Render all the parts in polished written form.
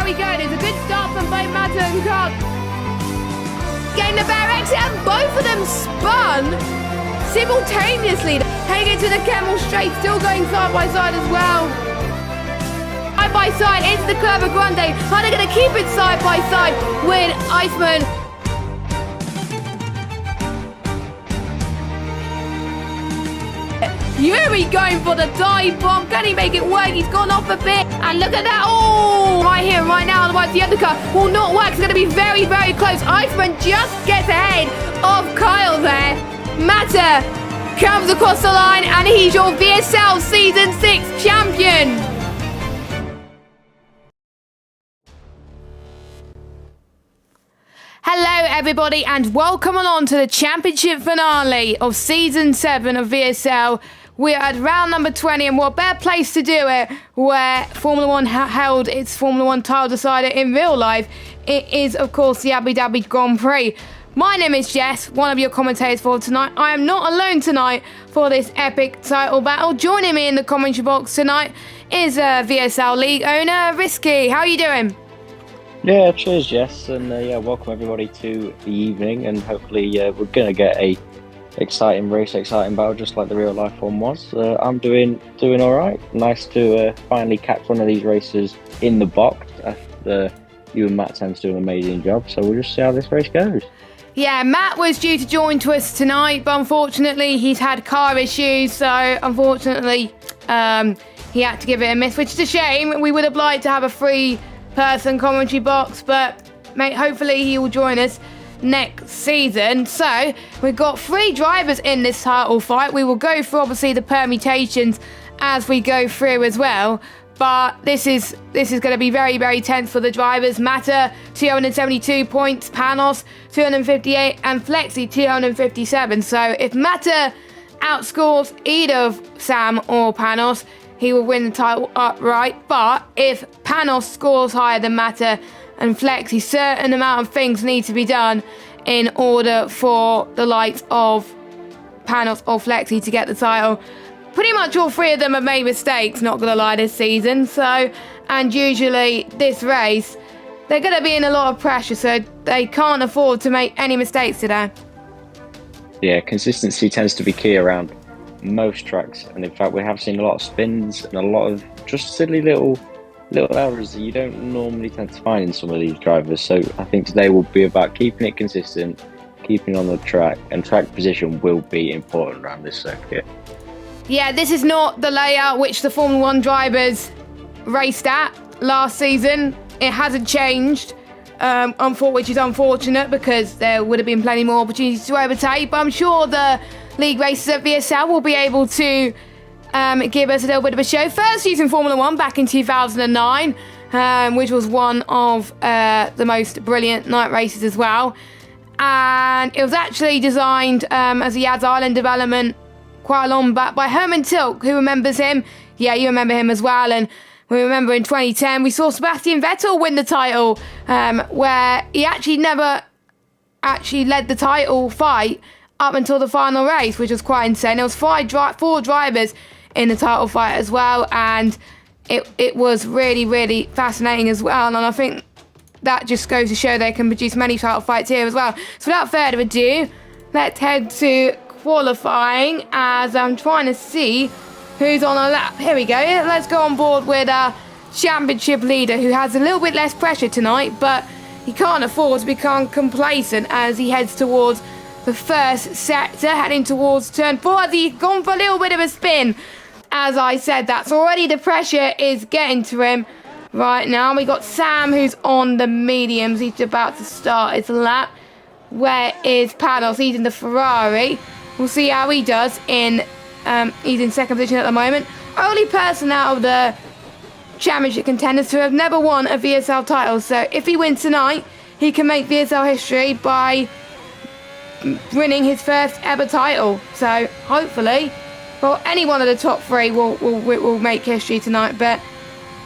we go. There's a good start from both Mata and Carl. Getting the better exit, and both of them spun simultaneously. Heading into the Camel Straight, still going side by side as well. Side by side into the Curva Grande. Are they going to keep it side by side with Iceman? Yuri going for the dive bomb. Can he make it work? He's gone off a bit. And look at that. Oh, right here, right now. Otherwise, the undercut will not work. It's going to be very, very close. Iceman just gets ahead of Kyle there. Mata comes across the line, and he's your VSL Season 6 champion. Hello everybody, and welcome along to the championship finale of Season 7 of VSL. We are at round number 20, and what better place to do it where Formula 1 held its Formula 1 title decider in real life. It is, of course, the Abu Dhabi Grand Prix. My name is Jess, one of your commentators for tonight. I am not alone tonight for this epic title battle. Joining me in the commentary box tonight is VSL League owner Risky. How are you doing? Yeah, cheers, Jess, and welcome everybody to the evening, and hopefully we're going to get a exciting race, exciting battle, just like the real life one was. I'm doing all right. Nice to finally catch one of these races in the box after you and Matt tend to do an amazing job. So we'll just see how this race goes. Yeah, Matt was due to join to us tonight, but unfortunately he's had car issues, so unfortunately he had to give it a miss, which is a shame. We would have liked to have a three-person commentary box, but mate, hopefully he will join us next season. So we've got three drivers in this title fight. We will go through obviously the permutations as we go through as well, but this is going to be very, very tense for the drivers. Mata 272 points, Panos 258, and Flexi 257. So if Mata outscores either of Sam or Panos, he will win the title upright. But if Panos scores higher than Mata and Flexi, certain amount of things need to be done in order for the likes of Panos or Flexi to get the title. Pretty much all three of them have made mistakes, not going to lie, this season. So, and usually this race, they're going to be in a lot of pressure, so they can't afford to make any mistakes today. Yeah, consistency tends to be key around most tracks, and in fact we have seen a lot of spins and a lot of just silly little errors that you don't normally tend to find in some of these drivers. So I think today will be about keeping it consistent, keeping on the track, and track position will be important around this circuit. Yeah, this is not the layout which the Formula 1 drivers raced at last season. It hasn't changed, which is unfortunate because there would have been plenty more opportunities to overtake, but I'm sure the league races at VSL will be able to give us a little bit of a show. First using Formula 1 back in 2009, which was one of the most brilliant night races as well. And it was actually designed as a Yaz Island development quite a long back by Herman Tilke. Who remembers him? Yeah, you remember him as well. And we remember in 2010, we saw Sebastian Vettel win the title, where he actually never actually led the title fight up until the final race, which was quite insane. There was four drivers in the title fight as well, and it was really, really fascinating as well. And I think that just goes to show they can produce many title fights here as well. So without further ado, let's head to qualifying, as I'm trying to see who's on a lap. Here we go. Let's go on board with our championship leader, who has a little bit less pressure tonight, but he can't afford to become complacent as he heads towards the first sector, heading towards turn 4. As he's gone for a little bit of a spin. As I said, that's already the pressure is getting to him right now. We got Sam, who's on the mediums. He's about to start his lap. Where is Panos? He's in the Ferrari. We'll see how he does in he's in second position at the moment. Only person out of the championship contenders to have never won a VSL title. So if he wins tonight, he can make VSL history by winning his first ever title. So hopefully, well, any one of the top three will make history tonight. But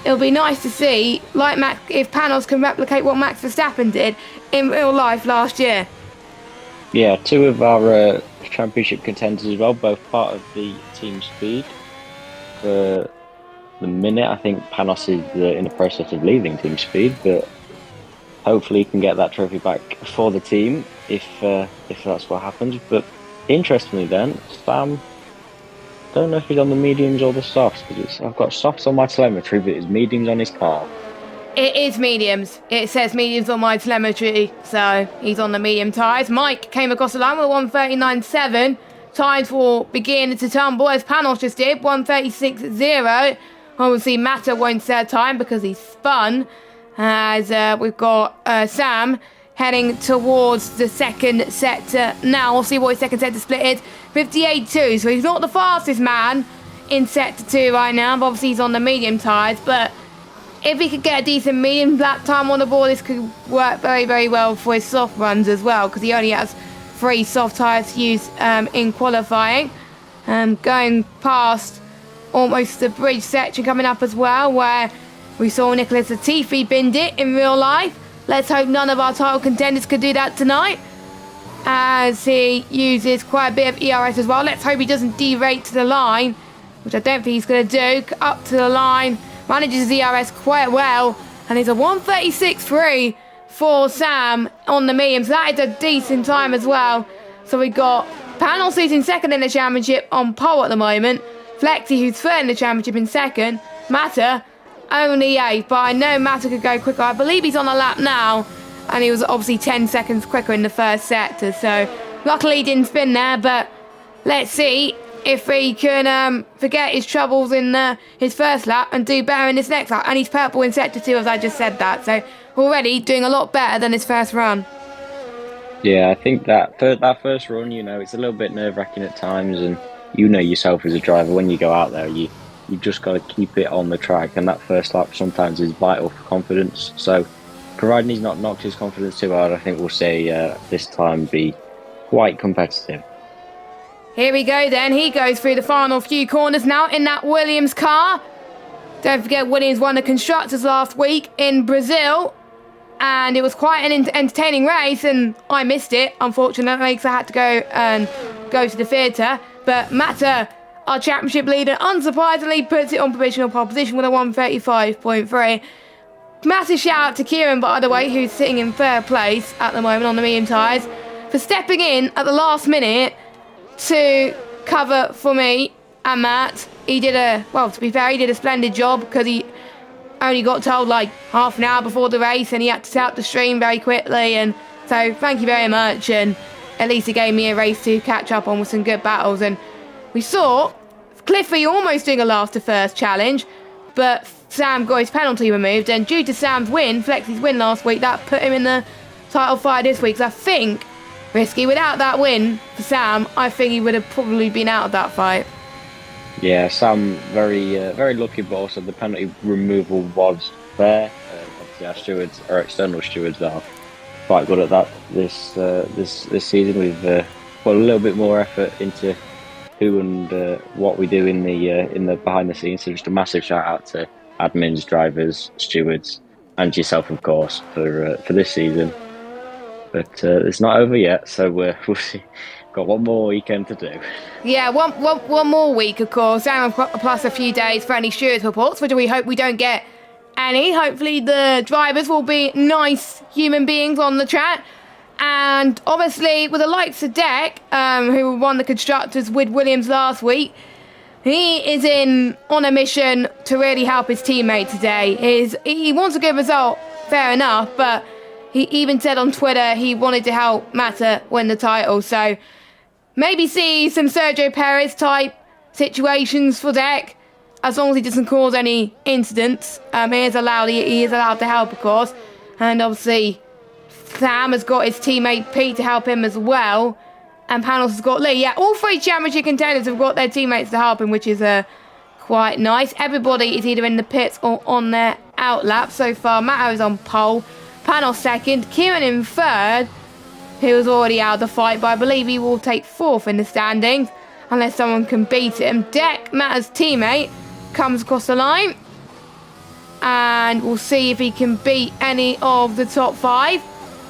it'll be nice to see, like Max, if Panos can replicate what Max Verstappen did in real life last year. Yeah, two of our championship contenders as well, both part of the team speed for the minute. I think Panos is in the process of leaving Team Speed, but hopefully he can get that trophy back for the team if that's what happens. But interestingly then, Sam, don't know if he's on the mediums or the softs, because I've got softs on my telemetry, but it's mediums on his car. It is mediums. It says mediums on my telemetry, so he's on the medium tyres. Mike came across the line with 1:39.7. Times will begin to tumble, as Panos just did, 1:36.0. Obviously, Mata won't say time because he spun. As we've got Sam heading towards the second sector now. We'll see what his second sector split is. 58.2, so he's not the fastest man in sector 2 right now, but obviously he's on the medium tyres. But if he could get a decent medium lap time on the board, this could work very, very well for his soft runs as well, because he only has 3 soft tyres to use in qualifying. Going past almost the bridge section coming up as well, where we saw Nicholas Latifi binned it in real life. Let's hope none of our title contenders could do that tonight, as he uses quite a bit of ERS as well. Let's hope he doesn't derate to the line, which I don't think he's going to do. Up to the line, manages his ERS quite well, and it's a 1:36.3 for Sam on the medium, so that is a decent time as well. So we got Panos, who's in second in the championship, on pole at the moment. Flexi, who's third in the championship, in second. Mata only 8th, but I know Mata could go quicker. I believe he's on a lap now, and he was obviously 10 seconds quicker in the first sector, so luckily he didn't spin there. But let's see if he can forget his troubles in his first lap and do better in this next lap. And he's purple in sector 2, as I just said that, so already doing a lot better than his first run. Yeah, I think that first run, it's a little bit nerve-wracking at times, and yourself as a driver, when you go out there, you just got to keep it on the track, and that first lap sometimes is vital for confidence. So providing he's not knocked his confidence too hard, I think we'll say this time be quite competitive. Here we go then. He goes through the final few corners now in that Williams car. Don't forget, Williams won the Constructors last week in Brazil, and it was quite an entertaining race, and I missed it, unfortunately, because I had to go to the theatre. But Mata, our championship leader, unsurprisingly puts it on provisional pole position with a 1:35.3. Massive shout out to Kieran, by the way, who's sitting in third place at the moment on the medium tyres, for stepping in at the last minute to cover for me and Matt. He did to be fair, he did a splendid job, because he only got told like half an hour before the race, and he had to set up the stream very quickly, and so thank you very much. And at least he gave me a race to catch up on with some good battles. And we saw Cliffy almost doing a last to first challenge, but Sam got his penalty removed, and due to Sam's win, Flexi's win last week, that put him in the title fight this week. So I think, Risky, without that win for Sam, I think he would have probably been out of that fight. Yeah, Sam very lucky, but also the penalty removal was fair. Obviously our external stewards are quite good at that this season. We've put a little bit more effort into who and what we do in the behind the scenes. So just a massive shout out to admins, drivers, stewards, and yourself, of course, for this season. But it's not over yet, so we'll see. Got one more weekend to do. Yeah, one more week, of course, and plus a few days for any stewards reports, which we hope we don't get any. Hopefully the drivers will be nice human beings on the track. And obviously, with the likes of Deck, who won the Constructors with Williams last week, he is on a mission to really help his teammate today. He wants a good result, fair enough, but he even said on Twitter he wanted to help Mata win the title. So maybe see some Sergio Perez type situations for Deck, as long as he doesn't cause any incidents. He is allowed to help, of course. And obviously Sam has got his teammate Pete to help him as well, and Panos has got Lee. Yeah, all 3 championship contenders have got their teammates to help him, which is quite nice. Everybody is either in the pits or on their outlap so far. Matto is on pole, Panos second, Kieran in third, who was already out of the fight, but I believe he will take 4th in the standings unless someone can beat him. Deck, Matto's teammate, comes across the line, and we'll see if he can beat any of the top 5.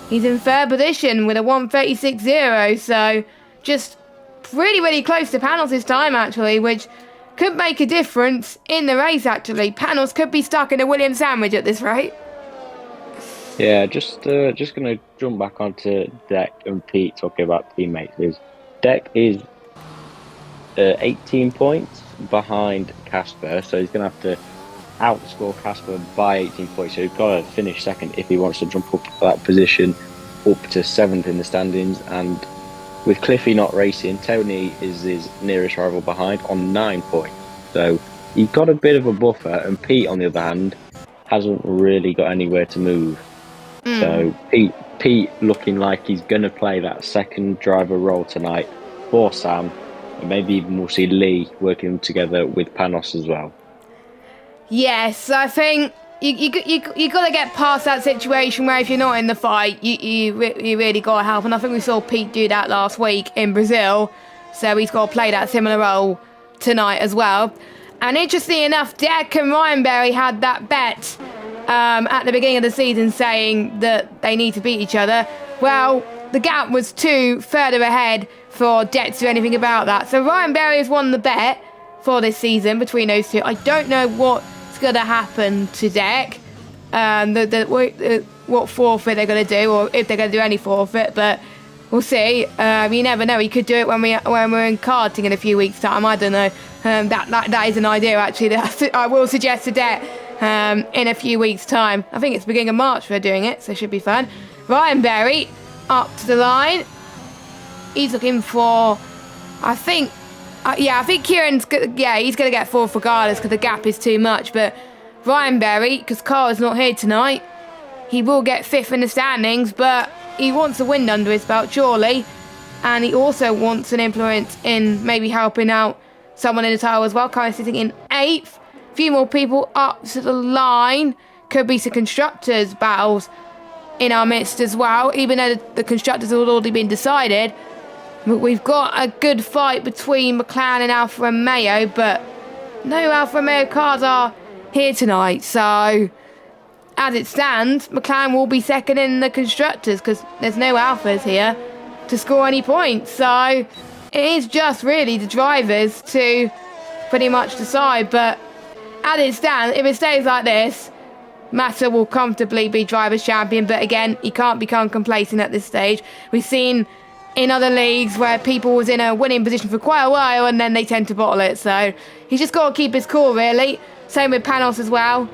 He's in third position with a 1:36.0, so just really, really close to Panos this time, actually, which could make a difference in the race, actually. Panos could be stuck in a Williams sandwich at this rate. Yeah, just going to jump back onto Deck and Pete talking about teammates. Deck is 18 points behind Casper, so he's going to have to outscore Casper by 18 points. So he's got to finish second if he wants to jump up that position, up to 7th in the standings. And with Cliffy not racing, Tony is his nearest rival behind on 9 points. So he's got a bit of a buffer, and Pete, on the other hand, hasn't really got anywhere to move. So Pete looking like he's going to play that second driver role tonight for Sam, and maybe even we'll see Lee working together with Panos as well. Yes, I think you got to get past that situation where if you're not in the fight, you really got to help. And I think we saw Pete do that last week in Brazil, so he's got to play that similar role tonight as well. And interestingly enough, Deck and Ryan Berry had that bet at the beginning of the season saying that they need to beat each other. Well, the gap was 2 further ahead for Deck to do anything about that. So Ryan Berry has won the bet for this season between those two. I don't know what's going to happen to Deck, what forfeit they're going to do, or if they're going to do any forfeit, but we'll see. You never know. He could do it when we're in karting in a few weeks' time. I don't know. That is an idea, actually, that I will suggest to Deck in a few weeks' time. I think it's beginning of March we're doing it, so it should be fun. Ryan Berry up to the line. He's looking for, I think Kieran's, he's going to get 4th regardless because the gap is too much. But Ryan Berry, because Carl's not here tonight, he will get 5th in the standings, but he wants a win under his belt, surely. And he also wants an influence in maybe helping out someone in the title as well. Currently sitting in 8th. A few more people up to the line. Could be some constructors battles in our midst as well, even though the constructors have already been decided. But we've got a good fight between McLaren and Alfa Romeo, but no Alfa Romeo cars are here tonight. So, as it stands, McLaren will be second in the constructors because there's no Alfas here to score any points. So, it is just really the drivers to pretty much decide. But as it stands, if it stays like this, Massa will comfortably be driver's champion. But again, he can't become complacent at this stage. We've seen in other leagues where people was in a winning position for quite a while and then they tend to bottle it. So he's just got to keep his cool, really. Same with Panos as well.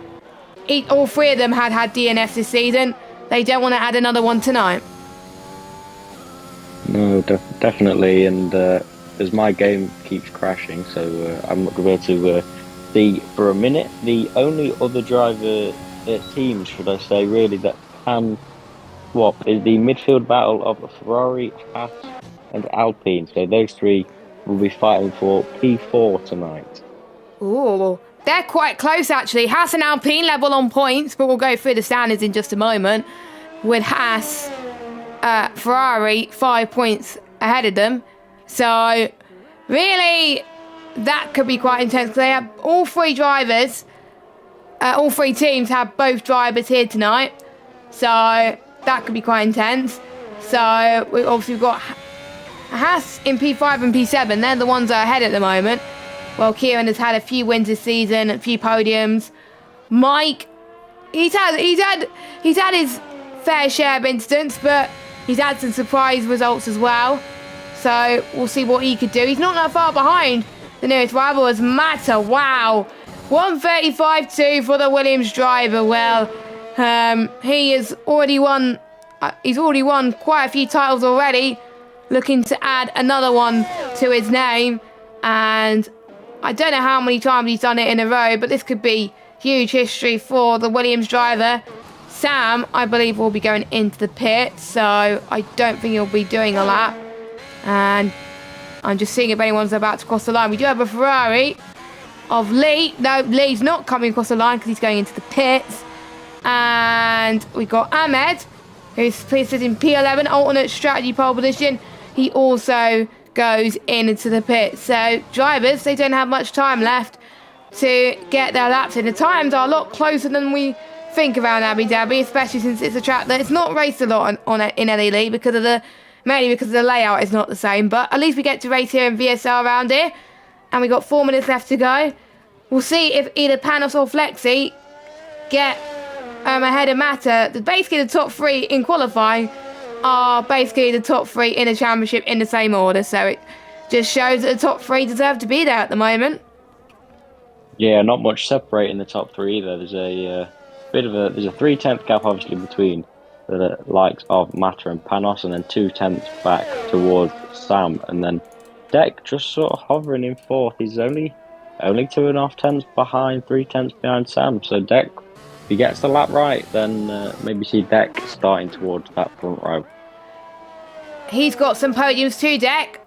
All 3 of them had DNFs this season. They don't want to add another one tonight. No, definitely. And as my game keeps crashing, so I'm not going to be able to see for a minute. The only other driver teams, should I say, really, that can is the midfield battle of Ferrari, Haas and Alpine. So those 3 will be fighting for P4 tonight. Ooh, they're quite close, actually. Haas and Alpine level on points, but we'll go through the standings in just a moment. With Haas, Ferrari 5 points ahead of them. So really, that could be quite intense. They have all 3 drivers, all 3 teams have both drivers here tonight. So that could be quite intense. So we've got Haas in P5 and P7. They're the ones that are ahead at the moment. Well, Kieran has had a few wins this season, a few podiums. Mike, he's had his fair share of incidents, but he's had some surprise results as well. So we'll see what he could do. He's not that far behind the nearest rival as Mata. Wow, 135.2 for the Williams driver. Well, he has already won. He's already won quite a few titles already. Looking to add another one to his name, and I don't know how many times he's done it in a row, but this could be huge history for the Williams driver. Sam, I believe, will be going into the pit, so I don't think he'll be doing a lap. And I'm just seeing if anyone's about to cross the line. We do have a Ferrari of Lee. No, Lee's not coming across the line because he's going into the pits. And we've got Ahmed, who's sitting P11, alternate strategy pole position. He also goes into the pit. So drivers, they don't have much time left to get their laps in. The times are a lot closer than we think around Abu Dhabi, especially since it's a track that it's not raced a lot in LA mainly because of the layout is not the same. But at least we get to race here in VSL around here. and we got 4 minutes left to go. We'll see if either Panos or Flexi get ahead of Mata. Basically, the top 3 in qualifying are basically the top 3 in the championship in the same order. So it just shows that the top 3 deserve to be there at the moment. Yeah, not much separating the top 3 either. There's a there's a 3/10 gap obviously between the likes of Mata and Panos, and then 2/10 back towards Sam, and then Deck just sort of hovering in 4th. He's only 2.5 behind, 3/10 behind Sam. So Deck, if he gets the lap right, then maybe see Deck starting towards that front row. He's got some podiums too, Deck.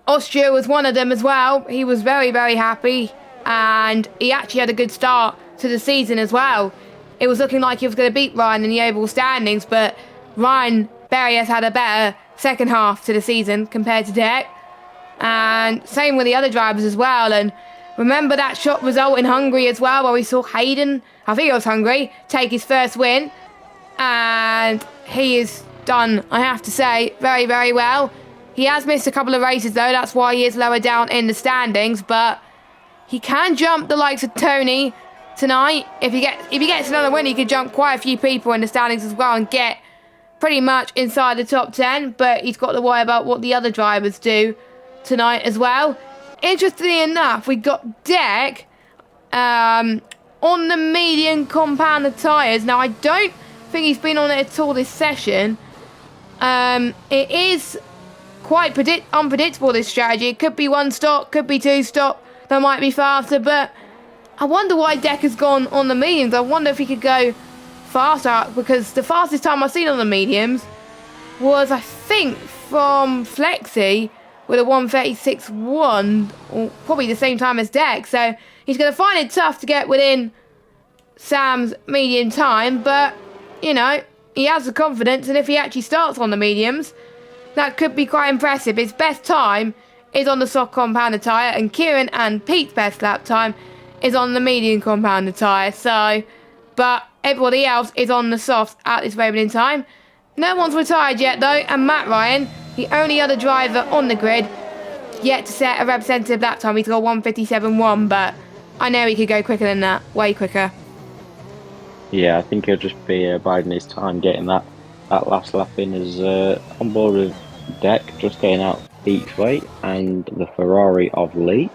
Austria was one of them as well. He was very, very happy, and he actually had a good start to the season as well. It was looking like he was going to beat Ryan in the overall standings, but Ryan Berry has had a better second half to the season compared to Deck. And same with the other drivers as well. And remember that shot result in Hungary as well, where we saw Hayden, I think it was Hungary, take his first win. And he is done, I have to say, very, very well. He has missed a couple of races though, that's why he is lower down in the standings, but he can jump the likes of Tony tonight. If he gets another win, he could jump quite a few people in the standings as well and get pretty much inside the top 10, but he's got to worry about what the other drivers do tonight as well. Interestingly enough, we got Deck on the medium compounded tyres. Now, I don't think he's been on it at all this session. It is quite unpredictable, this strategy. It could be 1 stop, could be 2 stop, that might be faster, but I wonder why Deck has gone on the mediums. I wonder if he could go faster, because the fastest time I've seen on the mediums was, I think, from Flexi with a 1:36.1, or probably the same time as Deck. So he's going to find it tough to get within Sam's medium time, but, you know, he has the confidence, and if he actually starts on the mediums, that could be quite impressive. His best time is on the soft compounded tyre, and Kieran and Pete's best lap time is on the medium compounded tyre. So, but everybody else is on the softs at this moment in time. No one's retired yet though, and Matt Ryan, the only other driver on the grid, yet to set a representative lap time. He's got 1:57.1, but I know he could go quicker than that, way quicker. Yeah, I think he'll just be biding his time, getting that last lap in. Is on board with Deck, just getting out Pete's way, and the Ferrari of Lee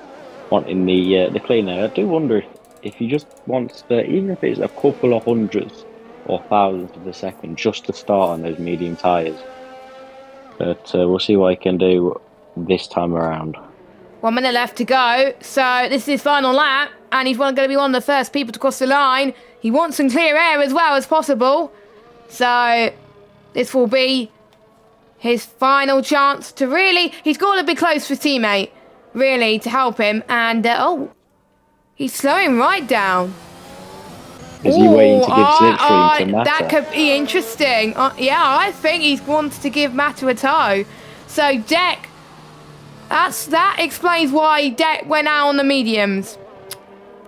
wanting the clean air. I do wonder if he just wants to, even if it's a couple of hundredths or thousandths of a second, just to start on those medium tyres. But we'll see what he can do this time around. 1 minute left to go, so this is his final lap, and he's going to be one of the first people to cross the line. He wants some clear air as well as possible, so this will be his final chance to really, he's got to be close for his teammate, really, to help him, and he's slowing right down. Is he waiting to give slipstream to Mata? That could be interesting. Yeah, I think he wants to give Mata a tow. So Deck, that explains why Deck went out on the mediums.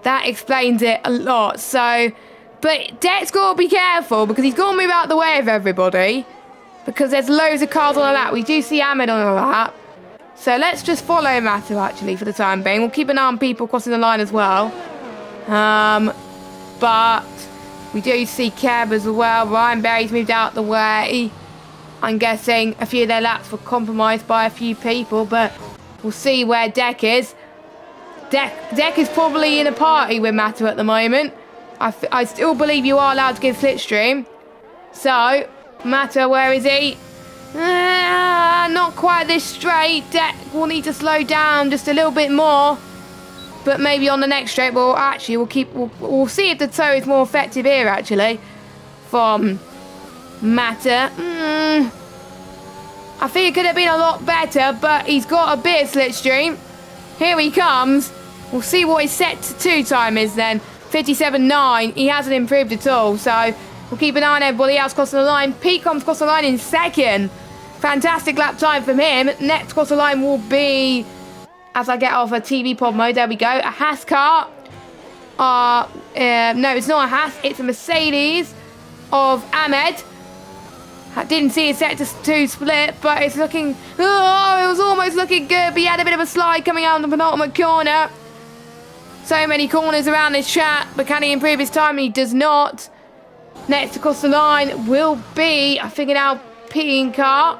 That explains it a lot. So, but Deck's got to be careful, because he's got to move out the way of everybody, because there's loads of cars on the lap. We do see Ahmed on the lap. So let's just follow Mata actually for the time being. We'll keep an eye on people crossing the line as well. But we do see Keb as well. Ryan Berry's moved out the way. I'm guessing a few of their laps were compromised by a few people, but we'll see where Deck is. Deck is probably in a party with Mata at the moment. I still believe you are allowed to give slipstream. So, Mata, where is he? Not quite this straight. Deck will need to slow down just a little bit more. But maybe on the next straight, we'll see if the tow is more effective here actually from Mata. I think it could have been a lot better, but he's got a bit of slipstream. Here he comes. We'll see what his set to 2 time is then. 57.9. He hasn't improved at all, so we'll keep an eye on everybody else crossing the line. Pete comes across the line in second. Fantastic lap time from him. Next across the line will be, as I get off a TV pod mode, there we go, a Haas car. No, it's not a Haas, it's a Mercedes of Ahmed. I didn't see a sector 2 split, but it's looking... Oh, it was almost looking good, but he had a bit of a slide coming out in the penultimate corner. So many corners around this track, but can he improve his time? He does not. Next across the line will be, I think, an Alpine car.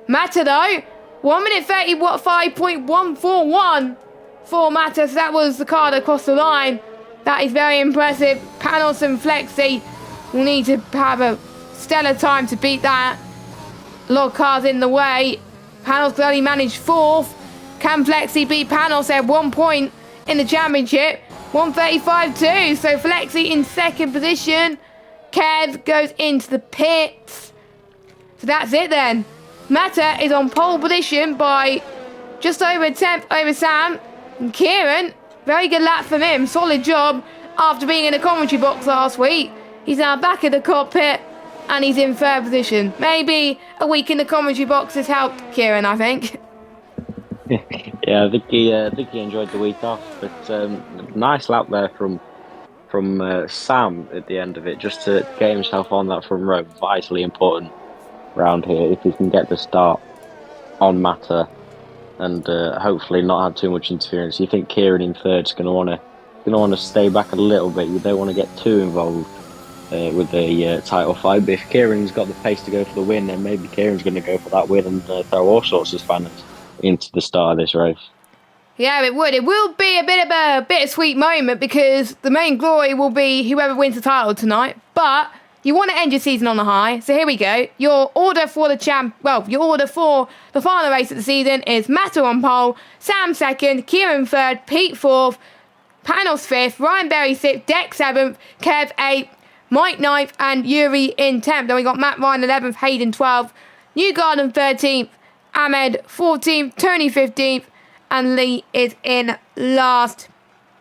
Mata, though, 1 minute 35.141 for Mata. So that was the car that crossed the line. That is very impressive. Panos and Flexi will need to have a stellar time to beat that. A lot of cars in the way. Panos could only manage 4th. Can Flexi beat Panos at 1 point in the championship? 1:35.2. So Flexi in 2nd position. Kev goes into the pits. So that's it then. Mata is on pole position by just over a 10th over Sam. And Kieran, very good lap from him. Solid job after being in the commentary box last week. He's now back in the cockpit and he's in 3rd position. Maybe a week in the commentary box has helped Kieran, I think. Yeah, I think he enjoyed the week off. But nice lap there from Sam at the end of it, just to get himself on that front row. Vitally important round here if he can get the start on Mata and hopefully not have too much interference. You think Kieran in 3rd is going to want to stay back a little bit. You don't want to get too involved with the title fight. But if Kieran's got the pace to go for the win, then maybe Kieran's going to go for that win and throw all sorts of spanners into the start of this race. Yeah, it would. It will be a bit of a bittersweet moment because the main glory will be whoever wins the title tonight. But you want to end your season on a high. So here we go. Your order for the final race of the season is Mata on pole, Sam 2nd, Kieran 3rd, Pete 4th, Panos 5th, Ryan Berry 6th, Deck 7th, Kev 8th, Mike 9th, and Yuri in 10th. Then we got Matt Ryan 11th, Hayden 12th, Newgarden 13th, Ahmed 14th, Tony 15th, and Lee is in last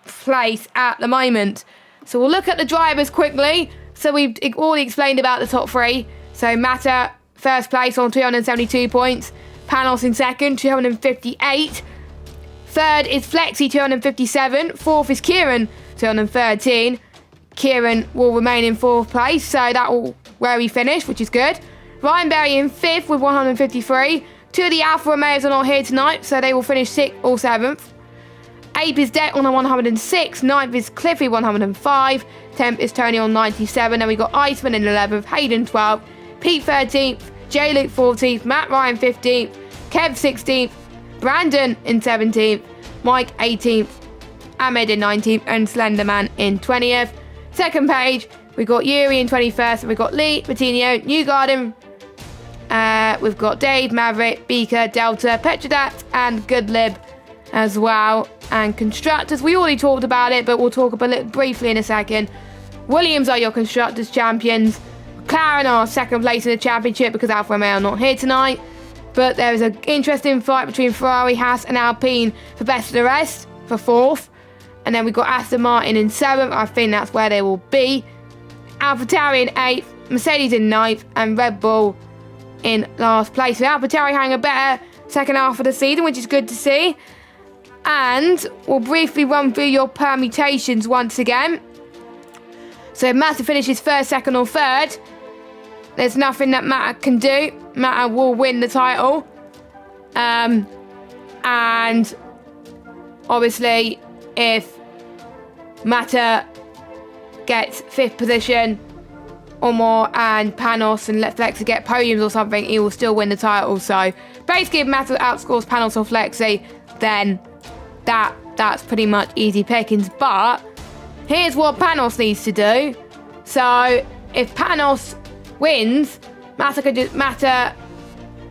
place at the moment. So we'll look at the drivers quickly. So we've already explained about the top 3. So Mata, 1st place on 272 points. Panos in 2nd, 258. 3rd is Flexi, 257. 4th is Kieran, 213. Kieran will remain in 4th place, so that will where he finished, which is good. Ryan Berry in 5th with 153. 2 of the Alfa Romeos are not here tonight, so they will finish 6th or 7th. 8th is Deck on 106. 9th is Cliffy, 105. 10th is Tony on 97. Then we got Iceman in 11th, Hayden 12th, Pete 13th, J Luke 14th, Matt Ryan 15th, Kev 16th, Brandon in 17th, Mike 18th, Ahmed in 19th, and Slenderman in 20th. 2nd page, we got Yuri in 21st, and we got Lee, Patinio, Newgarden. We've got Dave, Maverick, Beaker, Delta, Petrodat, and Goodlib as well. And constructors, we already talked about it, but we'll talk a little briefly in a second. Williams are your constructors champions. McLaren are 2nd place in the championship because Alfa Romeo are not here tonight. But there is an interesting fight between Ferrari, Haas, and Alpine for best of the rest for 4th. And then we've got Aston Martin in 7th. I think that's where they will be. AlphaTauri in 8th, Mercedes in 9th, and Red Bull in last place. So AlphaTauri having a better second half of the season, which is good to see. And we'll briefly run through your permutations once again. So if Mata finishes 1st, 2nd, or 3rd, there's nothing that Mata can do. Mata will win the title. And obviously, if Mata gets 5th position or more and Panos and Flexi get podiums or something, he will still win the title. So basically, if Mata outscores Panos or Flexi, then that's pretty much easy pickings. But here's what Panos needs to do. So if Panos wins, Mata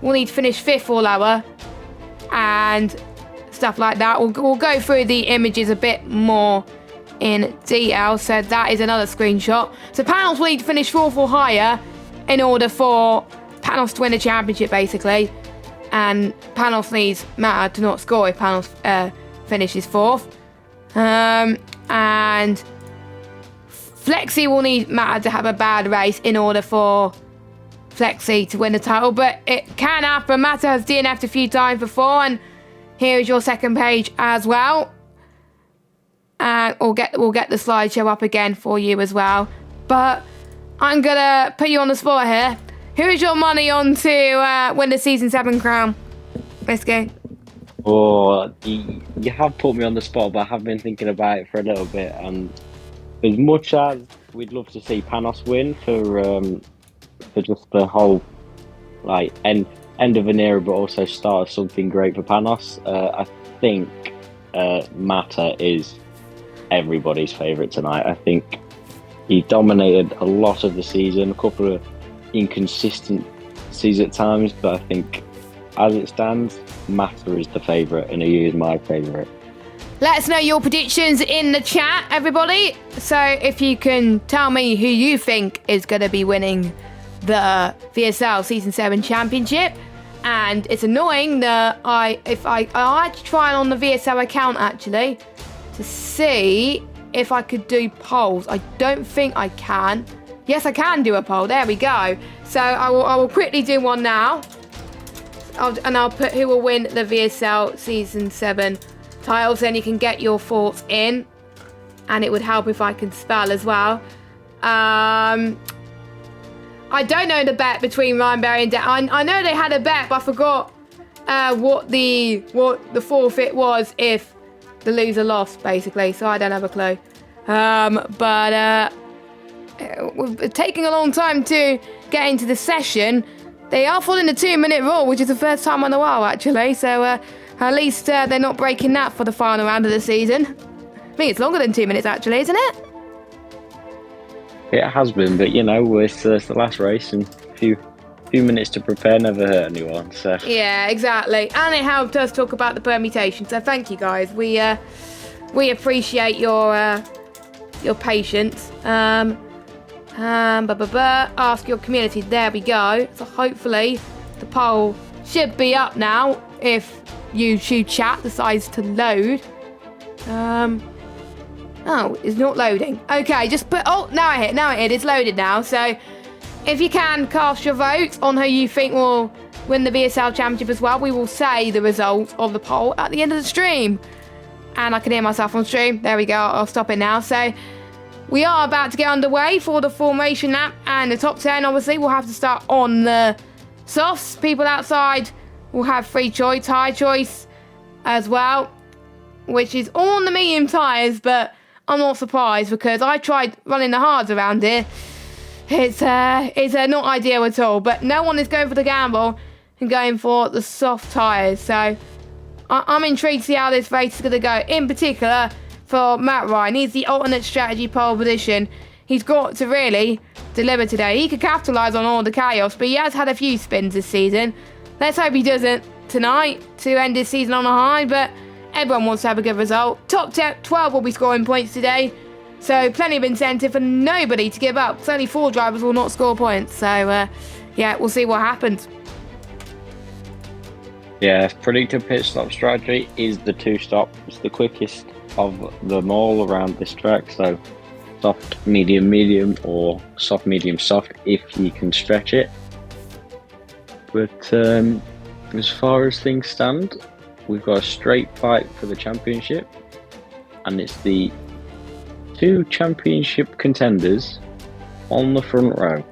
will need to finish 5th or lower and stuff like that. We'll go through the images a bit more in detail. So that is another screenshot. So Panos will need to finish 4th or higher in order for Panos to win the championship, basically. And Panos needs Mata to not score if Panos finishes 4th. And Flexi will need Mata to have a bad race in order for Flexi to win the title. But it can happen. Mata has DNF'd a few times before. And here is your 2nd page as well. And we'll get the slideshow up again for you as well. But I'm going to put you on the spot here. Who is your money on to win the Season 7 crown? Let's go. Oh, you have put me on the spot, but I have been thinking about it for a little bit. And as much as we'd love to see Panos win for just the whole like end of an era, but also start of something great for Panos, I think Mata is everybody's favourite tonight. I think he dominated a lot of the season, a couple of inconsistencies at times, but I think as it stands, Mata is the favourite and he is my favourite. Let us know your predictions in the chat, everybody. So if you can tell me who you think is going to be winning the VSL Season 7 Championship. And it's annoying that I had to try on the VSL account actually to see if I could do polls. I don't think I can. Yes, I can do a poll. There we go. So I will quickly do one now. I'll put who will win the VSL Season 7 titles. Then you can get your thoughts in. And it would help if I can spell as well. I don't know the bet between Ryan Berry and Dan. I know they had a bet, but I forgot what the forfeit was if the loser lost, basically. So I don't have a clue. But we're taking a long time to get into the session. They are following the 2-minute rule, which is the first time in a while, actually. So at least they're not breaking that for the final round of the season. I think it's longer than 2 minutes, actually, isn't it? It has been, but you know, it's the last race and a few minutes to prepare never hurt anyone. So yeah, exactly, and it helped us talk about the permutation. So thank you guys. We appreciate your patience. Ask your community. There we go. So hopefully the poll should be up now if YouTube chat decides to load. Oh, it's not loading. Okay, just put... Oh, now it is loaded now. So, if you can, cast your votes on who you think will win the VSL Championship as well. We will say the results of the poll at the end of the stream. And I can hear myself on stream. There we go. I'll stop it now. So, we are about to get underway for the formation lap. And the top 10, obviously, will have to start on the softs. People outside will have free choice, high choice as well. Which is all on the medium tyres, but... I'm not surprised because I tried running the hards around here. It's not ideal at all. But no one is going for the gamble and going for the soft tyres. So I'm intrigued to see how this race is going to go. In particular for Matt Ryan. He's the alternate strategy pole position. He's got to really deliver today. He could capitalise on all the chaos, but he has had a few spins this season. Let's hope he doesn't tonight to end his season on a high. But everyone wants to have a good result. Top 12 will be scoring points today. So plenty of incentive for nobody to give up. So only 4 drivers will not score points. So, yeah, we'll see what happens. Yeah, predicted pit stop strategy is the 2-stop. It's the quickest of them all around this track. So soft, medium, or soft, medium, soft if you can stretch it. But as far as things stand... We've got a straight fight for the championship, and it's the 2 championship contenders on the front row.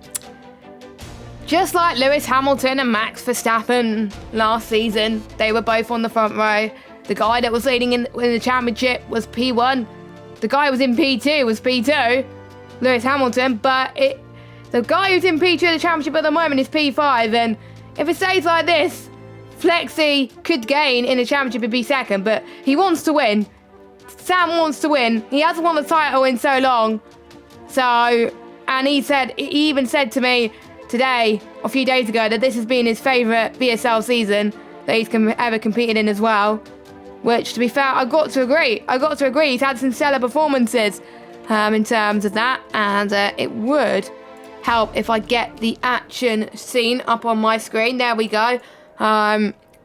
Just like Lewis Hamilton and Max Verstappen last season, they were both on the front row. The guy that was leading in the championship was P1. The guy who was in P2 was P2, Lewis Hamilton. But the guy who's in P2 of the championship at the moment is P5, and if it stays like this, Flexi could gain in the championship and be second, but he wants to win. Sam wants to win. He hasn't won the title in so long. So, and he even said to me today, a few days ago, that this has been his favourite VSL season that he's ever competed in as well. Which, to be fair, I got to agree. He's had some stellar performances in terms of that, and it would help if I get the action scene up on my screen. There we go.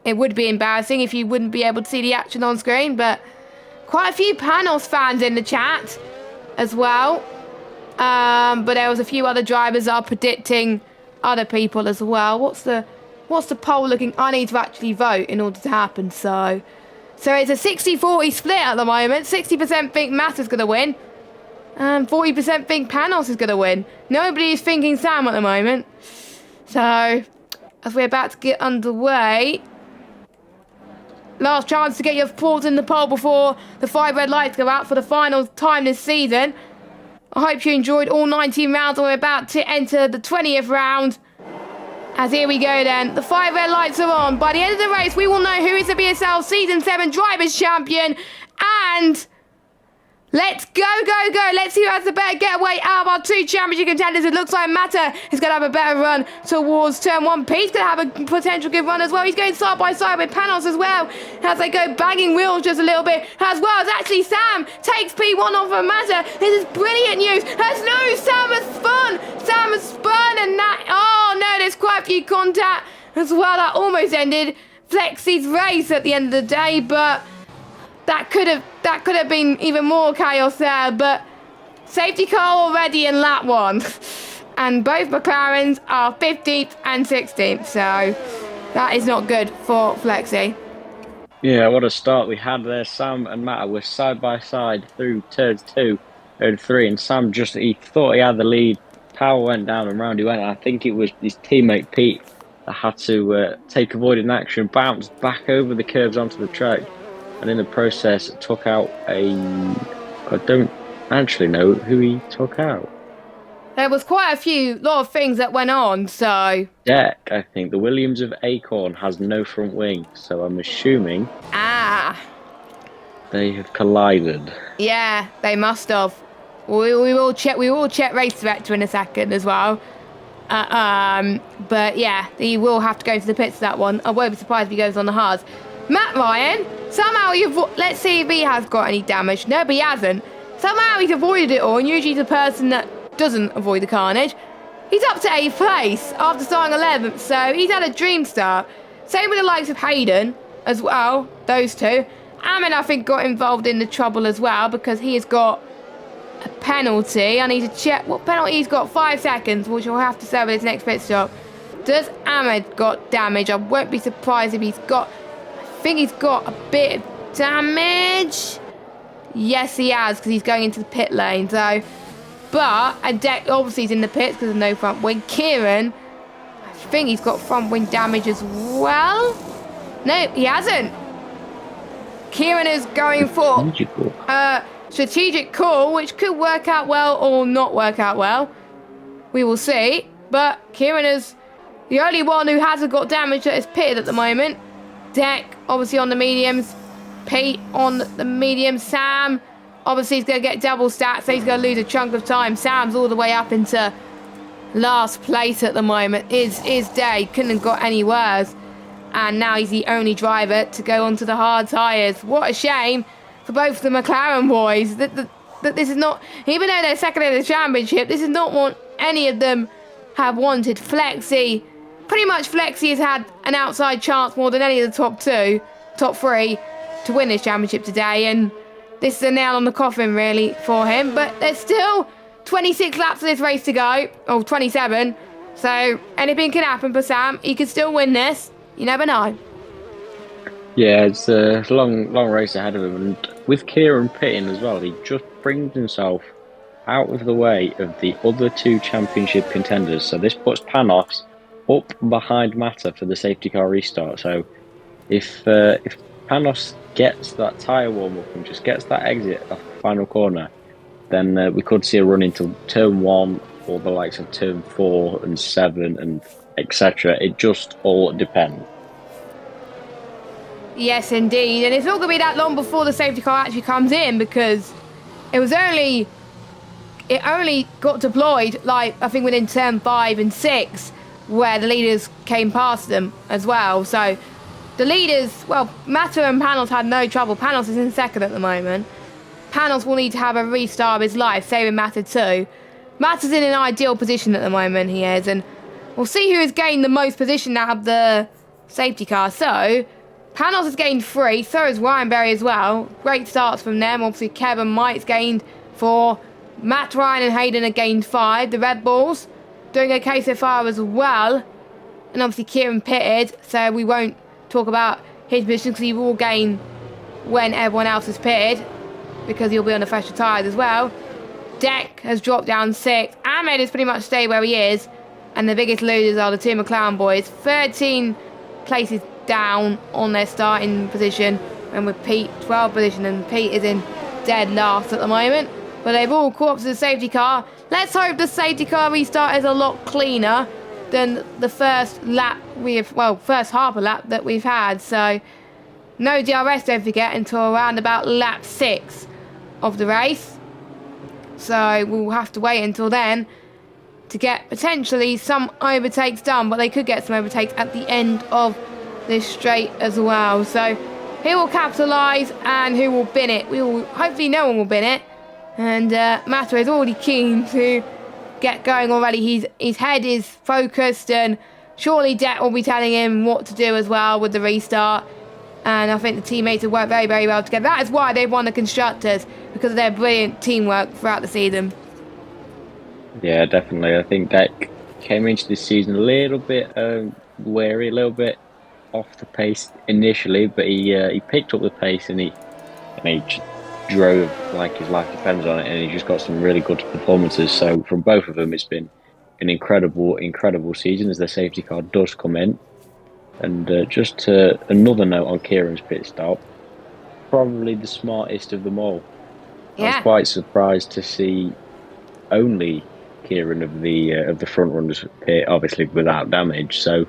It would be embarrassing if you wouldn't be able to see the action on screen, but quite a few Panos fans in the chat as well. But there was a few other drivers that are predicting other people as well. What's the poll looking? I need to actually vote in order to happen. So it's a 60-40 split at the moment. 60% think Matt is going to win, and 40% think Panos is going to win. Nobody is thinking Sam at the moment. So, as we're about to get underway, last chance to get your thoughts in the poll before the 5 red lights go out for the final time this season. I hope you enjoyed all 19 rounds, and we're about to enter the 20th round. As here we go then, the 5 red lights are on. By the end of the race, we will know who is the VSL Season 7 Drivers' Champion. And let's go. Let's see who has the better getaway out of our 2 championship contenders. It looks like Mata is going to have a better run towards turn 1. Pete's going to have a potential good run as well. He's going side by side with Panos as well, as they go banging wheels just a little bit. As well as actually Sam takes P1 off of Mata. This is brilliant news. Sam has spun. Sam has spun, and that, oh no, there's quite a few contact as well. That almost ended Flexi's race at the end of the day, but that could have been even more chaos there. But safety car already in lap 1, and both McLarens are 15th and 16th, so that is not good for Flexi. Yeah, what a start we had there. Sam and Matt were side by side through turns 2 and 3, and Sam he thought he had the lead. Power went down and round he went. I think it was his teammate Pete that had to take avoiding action, bounce back over the curves onto the track, and in the process took out I don't actually know who he took out. There was quite a lot of things that went on, so... Deck, I think. The Williams of Acorn has no front wing, so I'm assuming... they have collided. Yeah, they must have. We will check race director in a second as well. But yeah, he will have to go to the pits for that one. I won't be surprised if he goes on the hards. Matt Ryan, somehow let's see if he has got any damage. No, but he hasn't. Somehow he's avoided it all, and usually the person that doesn't avoid the carnage. He's up to 8th place after starting 11th, so he's had a dream start. Same with the likes of Hayden as well, those two. Amin, I think, got involved in the trouble as well because he has got a penalty. I need to check what penalty he's got. 5 seconds, which I'll have to say with his next pit stop. Does Ahmed got damage? I won't be surprised if he's got... I think he's got a bit of damage. Yes, he has, because he's going into the pit lane. So, but a deck obviously he's in the pits because there's no front wing. Kieran, I think he's got front wing damage as well. No, he hasn't. Kieran is going for strategic call, which could work out well or not work out well. We will see. But Kieran is the only one who hasn't got damage that is pitted at the moment. Deck, obviously on the mediums. Pete on the medium. Sam, obviously he's going to get double stats, so he's going to lose a chunk of time. Sam's all the way up into last place at the moment. His day couldn't have got any worse. And now he's the only driver to go onto the hard tyres. What a shame for both the McLaren boys. That this is not, even though they're second in the championship, this is not what any of them have wanted. Flexi, pretty much Flexi has had an outside chance more than any of the top three to win this championship today. And this is a nail on the coffin really for him. But there's still 26 laps of this race to go, or 27. So anything can happen for Sam. He could still win this. You never know. Yeah, it's a long race ahead of him. And with Kieran pitting as well, he just brings himself out of the way of the other 2 championship contenders. So this puts Panos up behind Mata for the safety car restart. So if Panos gets that tyre warm up and just gets that exit off the final corner, then we could see a run into turn 1 or the likes of turn 4 and 7 and etc. It just all depends. Yes, indeed. And it's not going to be that long before the safety car actually comes in, because it only got deployed, like, I think within turn 5 and 6, where the leaders came past them as well. So the leaders, well, Mata and Panos had no trouble. Panos is in second at the moment. Panos will need to have a restart of his life, saving Mata too. Mata's in an ideal position at the moment, he is, and we'll see who has gained the most position out of the safety car. So, Panos has gained 3, so has Ryan Berry as well. Great starts from them. Obviously, Kevin Might's gained 4. Matt Ryan and Hayden have gained 5. The Red Bulls doing okay so far as well. And obviously, Kieran pitted, so we won't talk about his position because he will gain when everyone else is pitted, because he'll be on the fresher tyres as well. Deck has dropped down 6. Ahmed has pretty much stayed where he is. And the biggest losers are the two McLaren boys. 13 places down on their starting position. And with Pete, 12th position. And Pete is in dead last at the moment. But they've all caught up to the safety car. Let's hope the safety car restart is a lot cleaner than the first half a lap that we've had. So, no DRS, don't forget, until around about lap 6 of the race. So, we'll have to wait until then to get potentially some overtakes done. But they could get some overtakes at the end of this straight as well. So, who will capitalise and who will bin it? Hopefully no one will bin it. And Mata is already keen to get going already. His head is focused, and surely Det will be telling him what to do as well with the restart. And I think the teammates have worked very, very well together. That is why they've won the Constructors, because of their brilliant teamwork throughout the season. Yeah, definitely. I think Det came into this season a little bit wary, a little bit off the pace initially, but he picked up the pace and he just drove like his life depends on it, and he just got some really good performances. So from both of them, it's been an incredible season as the safety car does come in. And just another note on Kieran's pit stop, probably the smartest of them all. Yeah. I was quite surprised to see only Kieran of the front runners pit, obviously without damage. So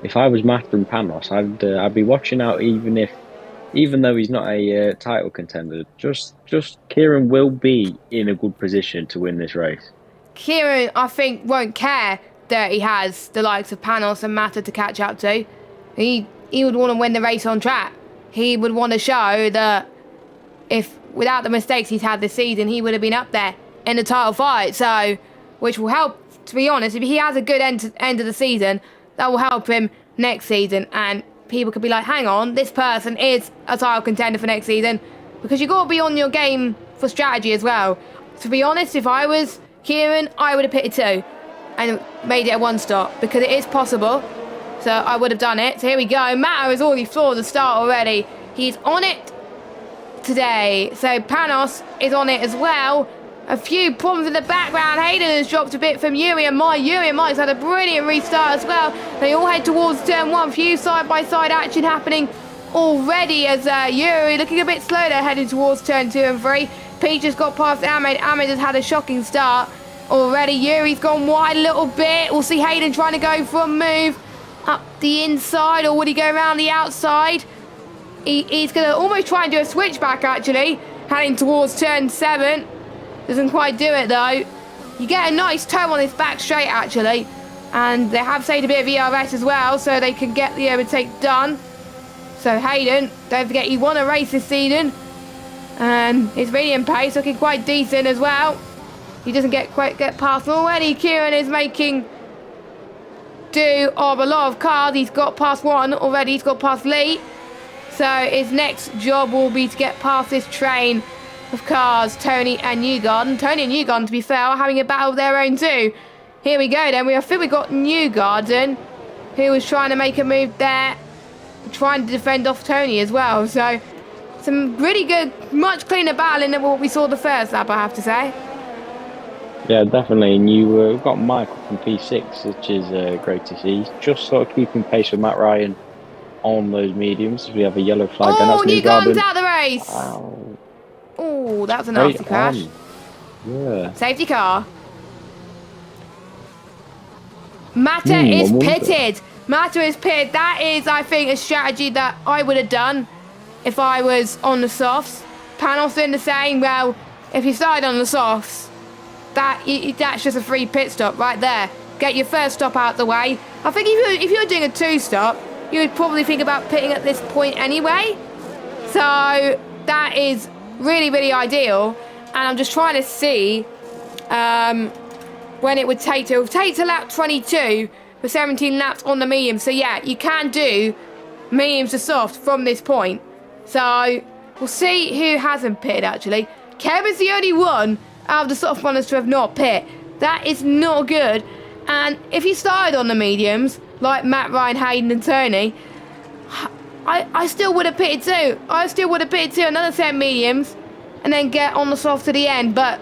if I was Mata and Panos, I'd be watching out, even though he's not a title contender, just Kieran will be in a good position to win this race. Kieran, I think, won't care that he has the likes of Panos and Mata to catch up to. He would want to win the race on track. He would want to show that if, without the mistakes he's had this season, he would have been up there in the title fight. So, which will help, to be honest, if he has a good end of the season, that will help him next season. And people could be like, hang on, this person is a title contender for next season, because you've got to be on your game for strategy as well. To be honest, if I was Kieran, I would have pitted 2 and made it a 1 stop, because it is possible. So I would have done it. So here we go. Mata has already floored the start already. He's on it today. So Panos is on it as well. A few problems in the background. Hayden has dropped a bit from Yuri and Mike. Yuri and Mike's had a brilliant restart as well. They all head towards turn 1. Few side-by-side action happening already as Yuri looking a bit slow there, heading towards turn 2 and 3. Pete just got past Ahmed. Ahmed has had a shocking start already. Yuri's gone wide a little bit. We'll see Hayden trying to go for a move up the inside, or would he go around the outside? He's going to almost try and do a switchback, actually, heading towards turn 7. Doesn't quite do it, though. You get a nice toe on his back straight, actually. And they have saved a bit of ERS as well, so they can get the overtake done. So Hayden, don't forget, he won a race this season. And his medium pace looking quite decent as well. He doesn't quite get past already. Kieran is making do of a lot of cars. He's got past 1 already. He's got past Lee. So his next job will be to get past this train of cars, Tony and Newgarden. Tony and Newgarden, to be fair, are having a battle of their own too. Here we go then. I think we got Newgarden, who was trying to make a move there, trying to defend off Tony as well. So some really good, much cleaner battling than what we saw the first lap, I have to say. Yeah, definitely. And you've got Michael from P6, which is great to see. He's just sort of keeping pace with Matt Ryan on those mediums. We have a yellow flag. Oh, and Newgarden's out of the race. Wow. Oh, that was a nasty crash. Yeah. Safety car. Mata is pitted. Mata is pitted. That is, I think, a strategy that I would have done if I was on the softs. Panos doing the same. Well, if you started on the softs, that's just a free pit stop right there. Get your first stop out the way. I think if you're doing a 2-stop, you would probably think about pitting at this point anyway. So that is really, really ideal. And I'm just trying to see when it would take to lap 22 for 17 laps on the medium. So yeah, you can do mediums to soft from this point. So we'll see who hasn't pitted actually. Kevin's the only one out of the soft runners to have not pit. That is not good. And if you started on the mediums, like Matt, Ryan, Hayden and Tony, I still would have pitted 2. I still would have pitted 2, another set of mediums, and then get on the soft to the end. But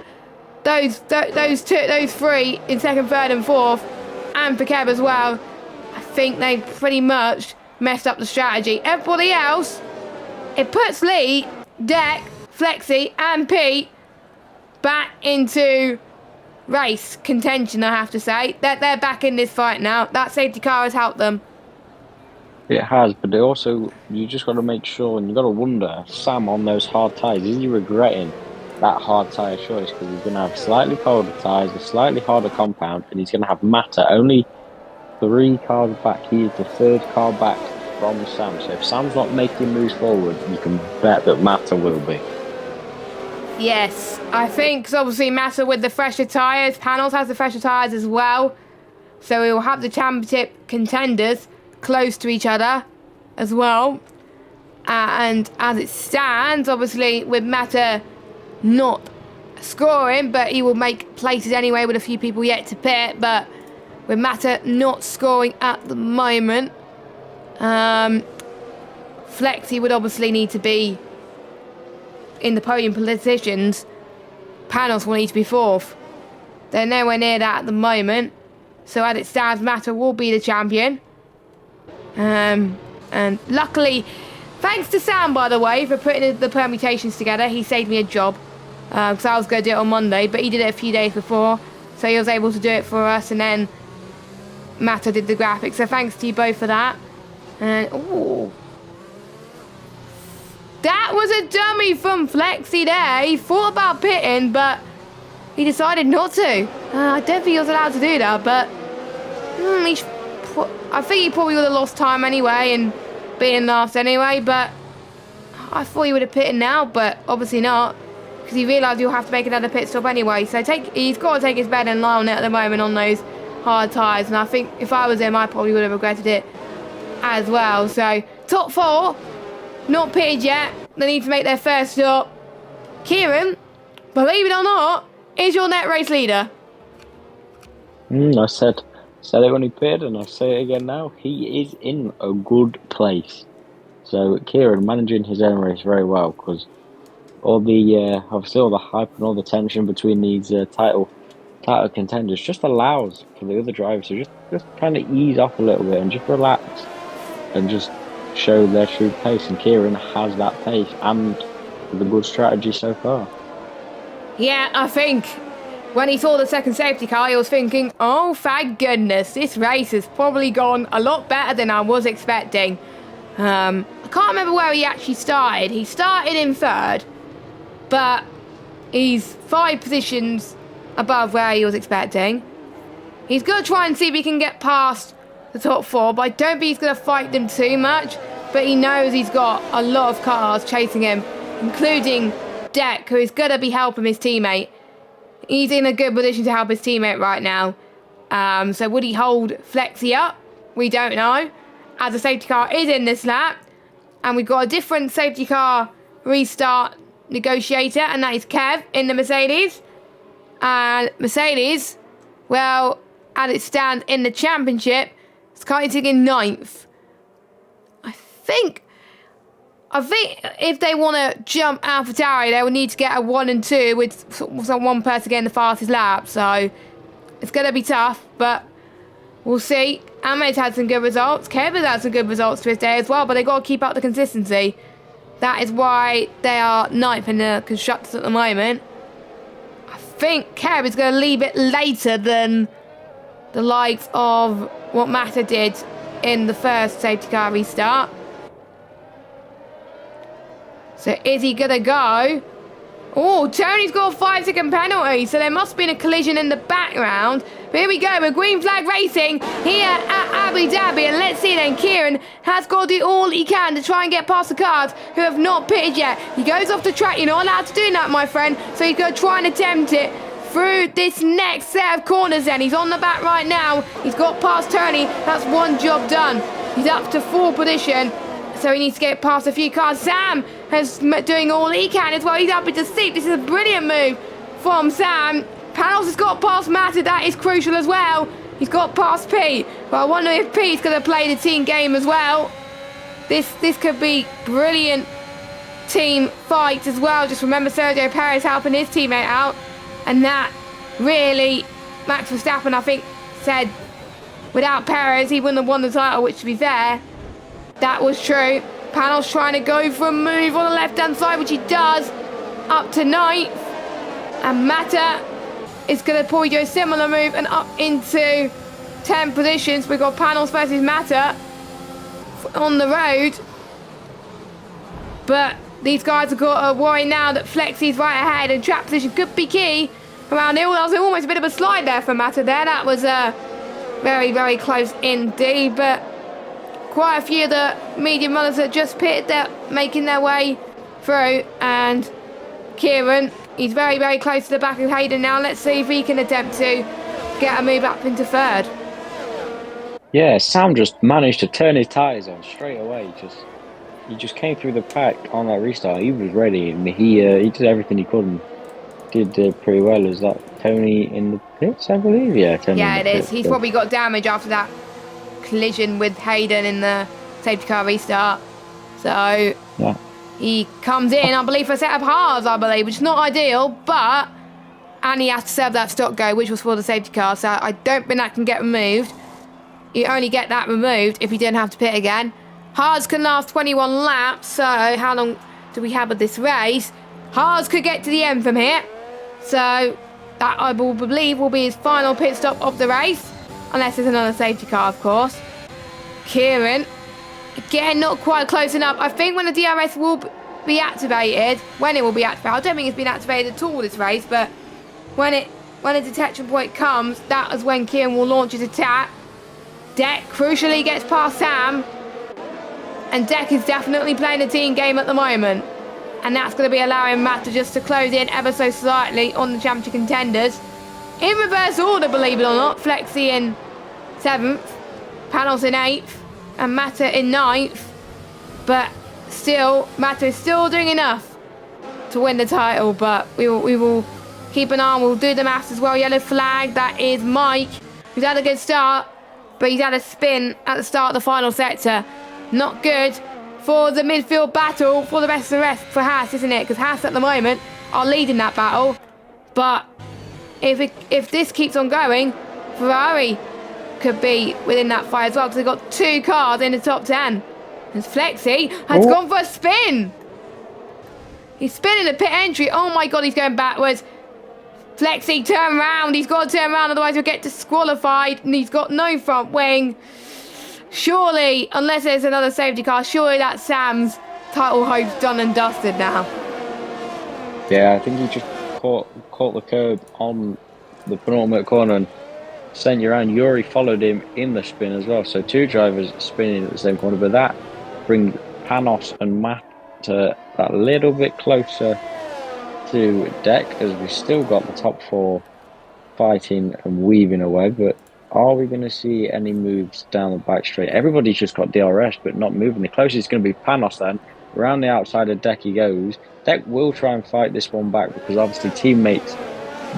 those 3 in second, third and fourth, and for Kev as well. I think they pretty much messed up the strategy. Everybody else, it puts Lee, Deck, Flexi and Pete back into race contention, I have to say. They're back in this fight now. That safety car has helped them. It has, but it also, you just got to make sure, and you got to wonder, Sam on those hard tyres, is he regretting that hard tyre choice? Because he's going to have slightly colder tyres, a slightly harder compound, and he's going to have Matter only 3 cars back. He is the 3rd car back from Sam. So if Sam's not making moves forward, you can bet that Matter will be. Yes, I think, because obviously Matter with the fresher tyres, Panels has the fresher tyres as well. So we will have the championship contenders close to each other as well. And as it stands, obviously with Matter not scoring, but he will make places anyway with a few people yet to pit. But with Matter not scoring at the moment, Flexi would obviously need to be in the podium positions. Panels will need to be 4th. They're nowhere near that at the moment. So as it stands, Matter will be the champion. And luckily, thanks to Sam, by the way, for putting the permutations together. He saved me a job, because I was going to do it on Monday, but he did it a few days before, so he was able to do it for us, and then Matter did the graphics. So thanks to you both for that. And ooh, that was a dummy from Flexi there. He thought about pitting, but he decided not to. I don't think he was allowed to do that, but I think he probably would have lost time anyway and being last anyway, but I thought he would have pitted now, but obviously not, because he realised he'll have to make another pit stop anyway. So he's got to take his bed and lie on it at the moment on those hard tyres, and I think if I was him, I probably would have regretted it as well. So top 4, not pitted yet. They need to make their first stop. Kieran, believe it or not, is your net race leader. I said it when he pitted, and I say it again now. He is in a good place. So Kieran managing his own race very well, because all the obviously all the hype and all the tension between these title contenders just allows for the other drivers to just kind of ease off a little bit and just relax and just show their true pace. And Kieran has that pace and the good strategy so far. Yeah, I think when he saw the second safety car, he was thinking, oh, thank goodness, this race has probably gone a lot better than I was expecting. I can't remember where he actually started. He started in 3rd, but he's 5 positions above where he was expecting. He's going to try and see if he can get past the top 4, but I don't think he's going to fight them too much. But he knows he's got a lot of cars chasing him, including Deck, who is going to be helping his teammate. He's in a good position to help his teammate right now. So would he hold Flexi up? We don't know, as the safety car is in this lap. And we've got a different safety car restart negotiator, and that is Kev in the Mercedes. And Mercedes, well, as it stands in the championship, it's currently sitting in 9th. I think if they want to jump AlphaTauri, they will need to get a 1 and 2 with one person getting the fastest lap. So it's going to be tough, but we'll see. Ahmed's had some good results. Kevin's had some good results to his day as well, but they've got to keep up the consistency. That is why they are 9th in the constructors at the moment. I think Kev is going to leave it later than the likes of what Matter did in the first safety car restart. So is he going to go? Oh, Tony's got a 5-second penalty, so there must have been a collision in the background. But here we go, with green flag racing here at Abu Dhabi. And let's see then, Kieran has got to do all he can to try and get past the cars who have not pitted yet. He goes off the track, you're not allowed to do that, my friend. So he's going to try and attempt it through this next set of corners then. He's on the back right now. He's got past Tony. That's one job done. He's up to 4th position. So he needs to get past a few cars. Sam is doing all he can as well. He's up into 6th. This is a brilliant move from Sam. Panels has got past Matter. That is crucial as well. He's got past Pete. But I wonder if Pete's going to play the team game as well. This could be brilliant team fight as well. Just remember Sergio Perez helping his teammate out. And that really, Max Verstappen, I think, said without Perez, he wouldn't have won the title, which, to be fair, that was true. Panos trying to go for a move on the left-hand side, which he does, up to 9th. And Mata is going to probably do a similar move and up into 10th positions. We've got Panos versus Mata on the road. But these guys have got to worry now that Flexy's right ahead and track position could be key around here. That was almost a bit of a slide there for Mata there. That was very, very close indeed. But quite a few of the medium runners that just pitted, they're making their way through. And Kieran, he's very, very close to the back of Hayden now. Let's see if he can attempt to get a move up into 3rd. Yeah, Sam just managed to turn his tyres on straight away. He just came through the pack on that restart. He was ready, and he did everything he could and did pretty well. Is that Tony in the pits, I believe? Yeah, Tony. Yeah, it is. Pits, He's probably got damage after that collision with Hayden in the safety car restart. So yeah, he comes in, I believe, for a set of halves, I believe, which is not ideal, but and he has to serve that stop go, which was for the safety car. So I don't think that can get removed. You only get that removed if you didn't have to pit again. Haas can last 21 laps, so how long do we have of this race? Haas could get to the end from here, so that I will believe will be his final pit stop of the race, unless there's another safety car, of course. Kieran, again, not quite close enough. I think when the DRS will be activated, I don't think it's been activated at all this race, but when a detection point comes, that is when Kieran will launch his attack. Deck crucially gets past Sam, and Deck is definitely playing a team game at the moment, and that's going to be allowing Matt to close in ever so slightly on the championship contenders. In reverse order, believe it or not. Flexi in 7th, Panos in 8th, and Mata in 9th. But still, Mata is still doing enough to win the title, but we will keep an eye on. We'll do the maths as well. Yellow flag, that is Mike, who's had a good start, but he's had a spin at the start of the final sector. Not good for the midfield battle for the rest for Haas, isn't it? Because Haas at the moment are leading that battle. But if this keeps on going, Ferrari could be within that fight as well, because they've got 2 cars in the top 10. And Flexi has gone for a spin. He's spinning the pit entry. Oh my God, he's going backwards. Flexi, turn around. He's got to turn around, otherwise he'll get disqualified. And he's got no front wing. Surely, unless there's another safety car, surely that's Sam's title hope's done and dusted now. Yeah, I think he just caught the curb on the penultimate corner and sent you around. Yuri followed him in the spin as well. So 2 drivers spinning at the same corner, but that brings Panos and Matt a little bit closer to Deck, as we've still got the top 4 fighting and weaving away. But are we going to see any moves down the back straight? Everybody's just got DRS, but not moving. The closest is going to be Panos then. Around the outside of Deck he goes. Deck will try and fight this one back, because obviously teammates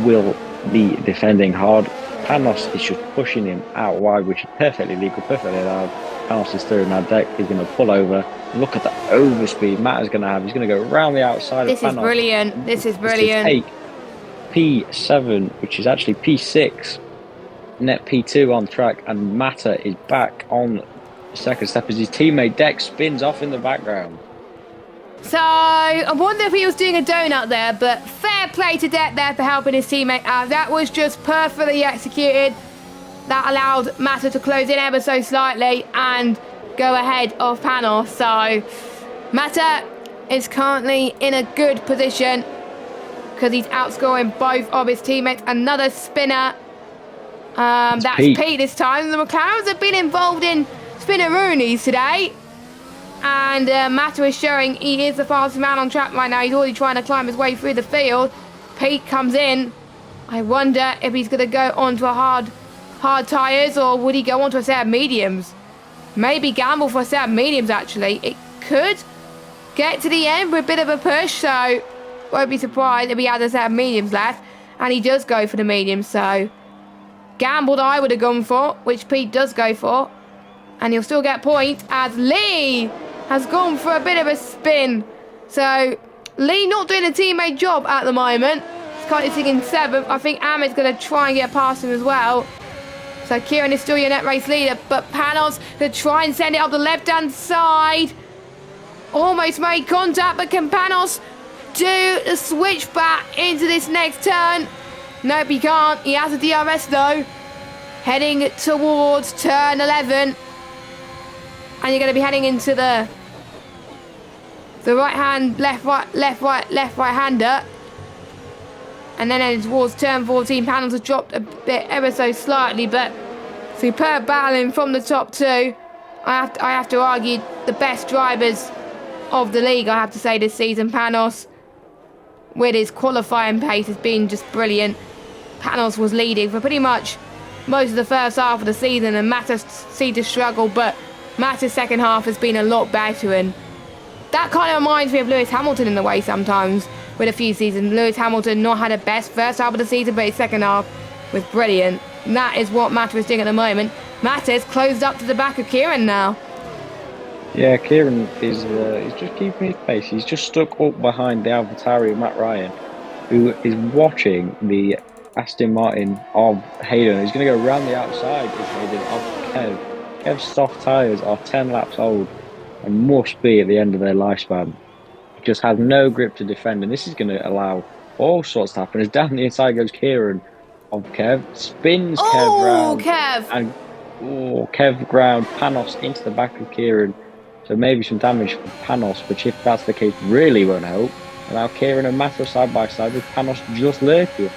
will be defending hard. Panos is just pushing him out wide, which is perfectly legal, perfectly allowed. Panos is through now. Deck is going to pull over. Look at the overspeed Matt is going to have. He's going to go around the outside of Panos. This is brilliant. This is brilliant. Take P7, which is actually P6. Net P2 on track, and Mata is back on the second step as his teammate Deck spins off in the background. So I wonder if he was doing a donut there, but fair play to Deck there for helping his teammate out. That was just perfectly executed. That allowed Mata to close in ever so slightly and go ahead of Panos. So Mata is currently in a good position because he's outscoring both of his teammates. Another spinner. That's Pete this time. The McLarens have been involved in spinneroonies today. And Mata is showing he is the fastest man on track right now. He's already trying to climb his way through the field. Pete comes in. I wonder if he's going to go onto a hard tyres, or would he go onto a set of mediums? Maybe gamble for a set of mediums, actually. It could get to the end with a bit of a push, so won't be surprised if he has a set of mediums left. And he does go for the mediums, so gambled I would have gone for, which Pete does go for. And he'll still get points as Lee has gone for a bit of a spin. So Lee not doing a teammate job at the moment. He's currently sitting in 7th. I think Ahmed's going to try and get past him as well. So Kieran is still your net race leader, but Panos to try and send it up the left-hand side. Almost made contact, but can Panos do the switch back into this next turn? Nope, he can't. He has a DRS though. Heading towards turn 11. And you're going to be heading into the right hand, left, right hander. And then heading towards turn 14. Panels have dropped a bit ever so slightly, but superb battling from the top two. I have to argue the best drivers of the league, I have to say, this season. Panos, with his qualifying pace, has been just brilliant. Panos was leading for pretty much most of the first half of the season, and Matta seemed to struggle, but Matta's second half has been a lot better, and that kind of reminds me of Lewis Hamilton in a way sometimes with a few seasons. Lewis Hamilton not had a best first half of the season, but his second half was brilliant. And that is what Matta is doing at the moment. Matta's closed up to the back of Kieran now. Yeah, Kieran is he's just keeping his pace. He's just stuck up behind the AlphaTauri of Matt Ryan, who is watching the Aston Martin of Hayden. He's going to go around the outside with Hayden of Kev. Kev's soft tyres are 10 laps old and must be at the end of their lifespan. He just has no grip to defend, and this is going to allow all sorts to happen. As down the inside goes Kieran of Kev, spins Kev round. Kev! And Kev ground Panos into the back of Kieran. So maybe some damage for Panos, which if that's the case really won't help. And now Kieran and Matta side by side with Panos just lurking.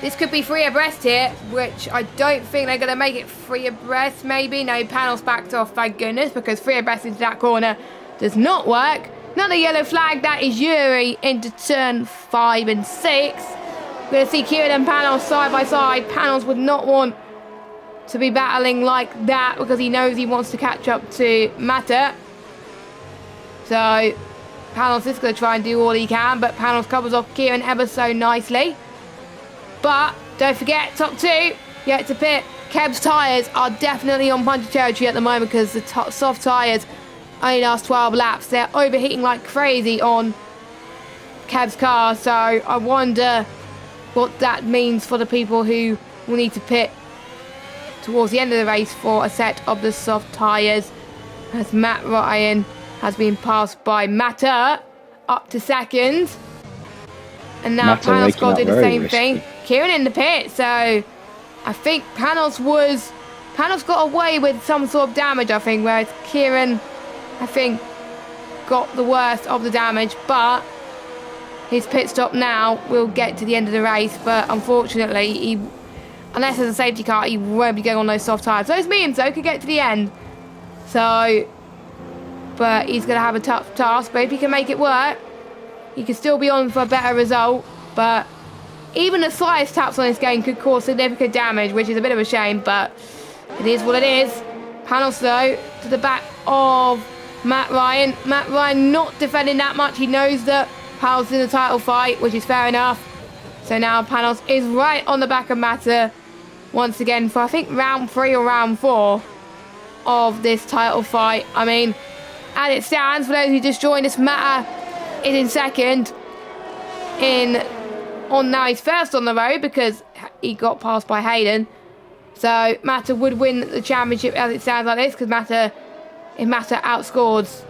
This could be free abreast here, which I don't think they're going to make it free abreast, maybe. No, Panos backed off, thank goodness, because free abreast into that corner does not work. Another yellow flag, that is Yuri into turn 5 and 6. We're going to see Kieran and Panos side by side. Panos would not want to be battling like that because he knows he wants to catch up to Matta. So Panos is going to try and do all he can, but Panos covers off Kieran ever so nicely. But don't forget, top two yet to pit. Kev's tyres are definitely on punchy territory at the moment because the soft tyres only last 12 laps. They're overheating like crazy on Kev's car, so I wonder what that means for the people who will need to pit towards the end of the race for a set of the soft tyres, as Matt Ryan has been passed by Matta up to second. And now Panos got to do the same thing. Kieran in the pit, so I think Panos got away with some sort of damage, I think, whereas Kieran, I think, got the worst of the damage, but his pit stop now will get to the end of the race, but unfortunately, unless there's a safety car, he won't be going on those soft tyres. Those mediums, though, could get to the end. So, but he's going to have a tough task, but if he can make it work, he could still be on for a better result, but even the slightest taps on this game could cause significant damage, which is a bit of a shame, but it is what it is. Panos, though, to the back of Matt Ryan. Matt Ryan not defending that much. He knows that Panos is in the title fight, which is fair enough. So now Panos is right on the back of Matta once again for, I think, round 3 or round 4 of this title fight. I mean, as it stands, for those who just joined us, Matta is in second. Now he's first on the road because he got passed by Hayden. So Matta would win the championship as it stands like this, because if Matta outscores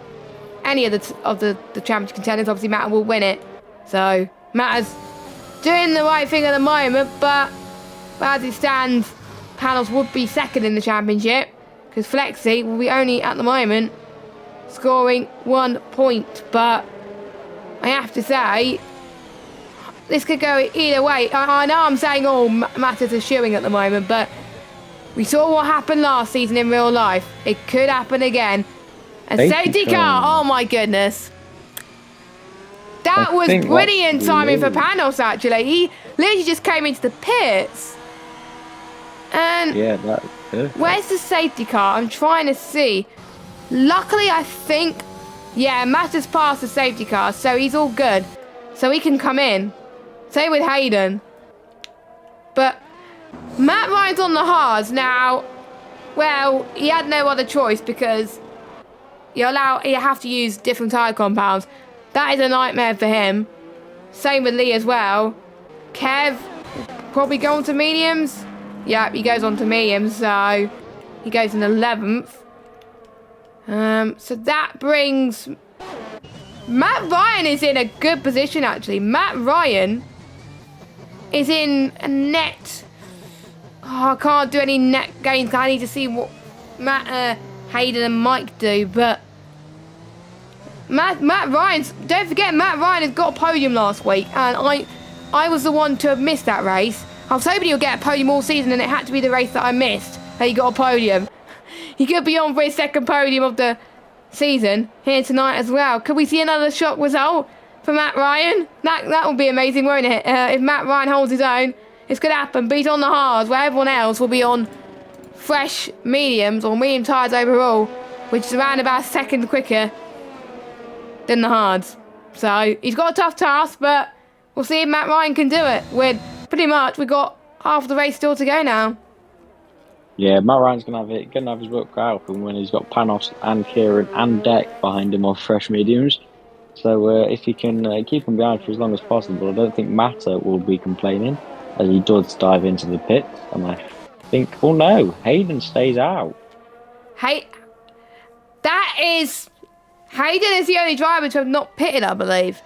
any of the championship contenders, obviously Matta will win it. So Matta's doing the right thing at the moment, but as it stands, Panos would be second in the championship because Flexi will be only at the moment scoring 1 point. But I have to say, this could go either way. I know I'm saying all Matters are shooing at the moment, but we saw what happened last season in real life. It could happen again. A safety car, oh my goodness. That was brilliant timing for Panos, actually. He literally just came into the pits. And yeah, that's perfect. Where's the safety car? I'm trying to see. Luckily, I think, yeah, Matta's passed the safety car, so he's all good. So he can come in. Same with Hayden. But Matt Ryan's on the hards now. Well, he had no other choice because you have to use different tyre compounds. That is a nightmare for him. Same with Lee as well. Kev probably going to mediums. Yeah, he goes on to medium, so he goes in 11th. So that brings... Matt Ryan is in a good position, actually. Matt Ryan is in a net... Oh, I can't do any net gains. I need to see what Matt, Hayden and Mike do, but... Matt Ryan's... Don't forget, Matt Ryan has got a podium last week, and I was the one to have missed that race. I was hoping he'll get a podium all season, and it had to be the race that I missed that he got a podium. He could be on for his second podium of the season here tonight as well. Could we see another shock result for Matt Ryan? That would be amazing, won't it? If Matt Ryan holds his own, it's going to happen. But he's on the hards, where everyone else will be on fresh mediums or medium tyres overall, which is around about a second quicker than the hards. So he's got a tough task, but we'll see if Matt Ryan can do it. We've got half the race still to go now. Yeah, Matt Ryan's gonna have his work cut out for him when he's got Panos and Kieran and Deck behind him on fresh mediums. So if he can keep him behind for as long as possible, I don't think Matta will be complaining as he does dive into the pit. And I think, oh no, Hayden stays out. Hayden is the only driver to have not pitted, I believe.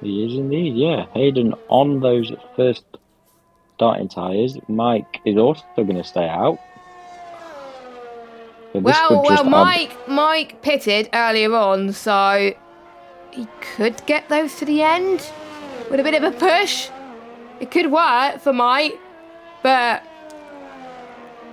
He is indeed, yeah. Hayden on those first starting tyres. Mike is also going to stay out. So Mike pitted earlier on, so he could get those to the end with a bit of a push. It could work for Mike, but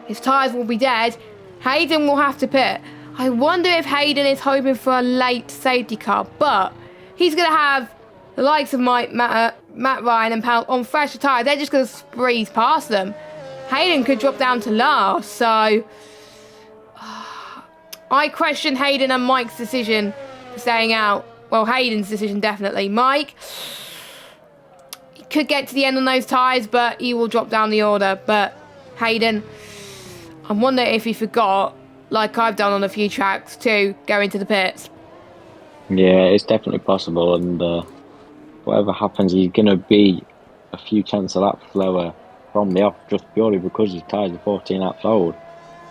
his tyres will be dead. Hayden will have to pit. I wonder if Hayden is hoping for a late safety car, but he's going to have the likes of Matt Ryan and Powell on fresher tyres. They're just going to breeze past them. Hayden could drop down to last, so I question Hayden and Mike's decision for staying out. Well, Hayden's decision definitely. Mike, he could get to the end on those tyres, but he will drop down the order. But Hayden, I wonder if he forgot, like I've done on a few tracks, to go into the pits. Yeah, it's definitely possible, and whatever happens, he's going to be a few tenths of lap slower from the off, just purely because his tyres are 14 laps old.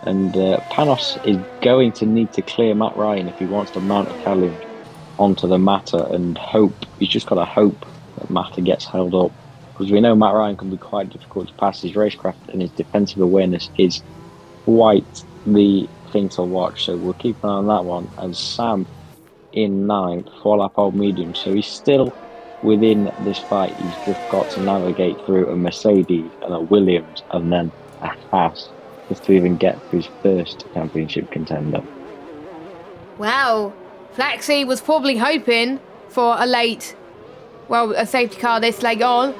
And Panos is going to need to clear Matt Ryan if he wants to mount a challenge onto the Matta, and hope. He's just got to hope that Matta gets held up, because we know Matt Ryan can be quite difficult to pass. His racecraft and his defensive awareness is quite the thing to watch, so we'll keep an eye on that one. And Sam in 9th, 4 lap old medium, so he's still within this fight. He's just got to navigate through a Mercedes and a Williams and then a Haas just to even get to his first championship contender. Wow, Flexi was probably hoping for a safety car this leg on,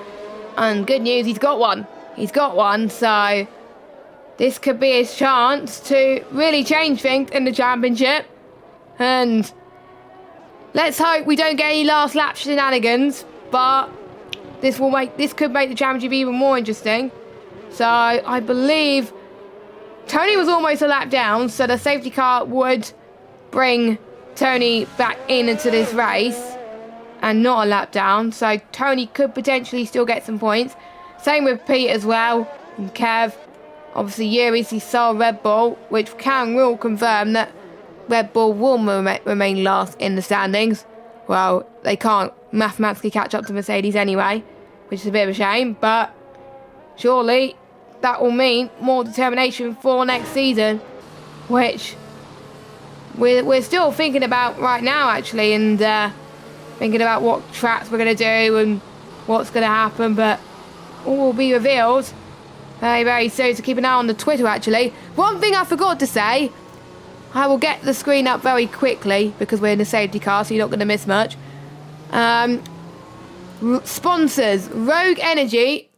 and good news, he's got one, so this could be his chance to really change things in the championship. And let's hope we don't get any last lap shenanigans, but this could make the championship even more interesting. So I believe Tony was almost a lap down, so the safety car would bring Tony back into this race and not a lap down. So Tony could potentially still get some points. Same with Pete as well, and Kev. Obviously, Yuri's his sole Red Bull, which will confirm that Red Bull will remain last in the standings. Well, they can't mathematically catch up to Mercedes anyway, which is a bit of a shame, but surely that will mean more determination for next season, which we're still thinking about right now, actually, and thinking about what tracks we're going to do and what's going to happen, but all will be revealed very, very soon, so keep an eye on the Twitter, actually. One thing I forgot to say, I will get the screen up very quickly because we're in a safety car, so you're not going to miss much. Sponsors, Rogue Energy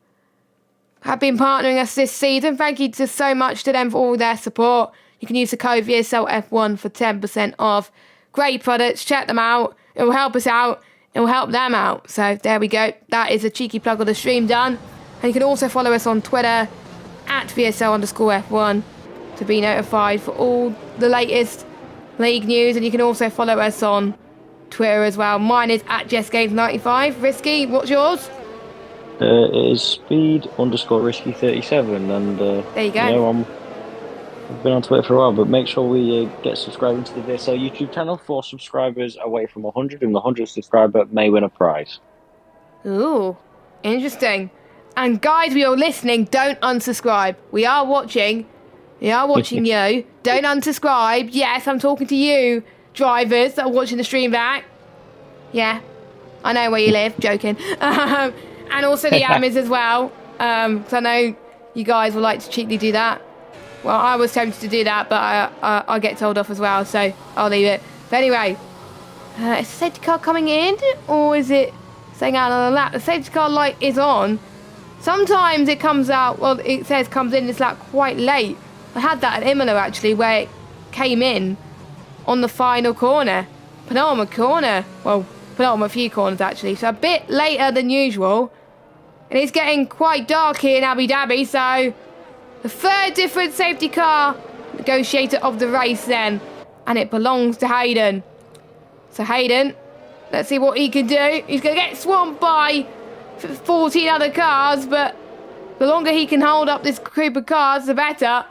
have been partnering us this season. Thank you so much to them for all their support. You can use the code VSL F1 for 10% off. Great products, check them out. It will help us out. It will help them out. So there we go. That is a cheeky plug of the stream done. And you can also follow us on Twitter at VSL_F1 to be notified for all the latest league news. And you can also follow us on Twitter as well. Mine is at JessGames95. Risky, what's yours? It is speed_risky37, and There you go. you know, I've been on Twitter for a while, but make sure we get subscribing to the VSL YouTube channel. 4 subscribers away from 100, and the 100th subscriber may win a prize. Ooh, interesting. And guys, we are listening, don't unsubscribe. We are watching. We are watching you. Don't unsubscribe. Yes, I'm talking to you, drivers that are watching the stream back. Yeah, I know where you live. Joking. And also the admins as well. Because I know you guys would like to cheaply do that. Well, I was tempted to do that, but I get told off as well, so I'll leave it. But anyway, is the safety car coming in, or is it staying out on the lap? The safety car light is on. Sometimes it comes out, well, it says comes in this lap quite late. I had that at Imola, actually, where it came in on the final corner. Penultimate corner. Well, penultimate few corners, actually. So a bit later than usual. And it's getting quite dark here in Abu Dhabi, so the third different safety car negotiator of the race then. And it belongs to Hayden. So Hayden, let's see what he can do. He's going to get swamped by 14 other cars, but the longer he can hold up this group of cars, the better.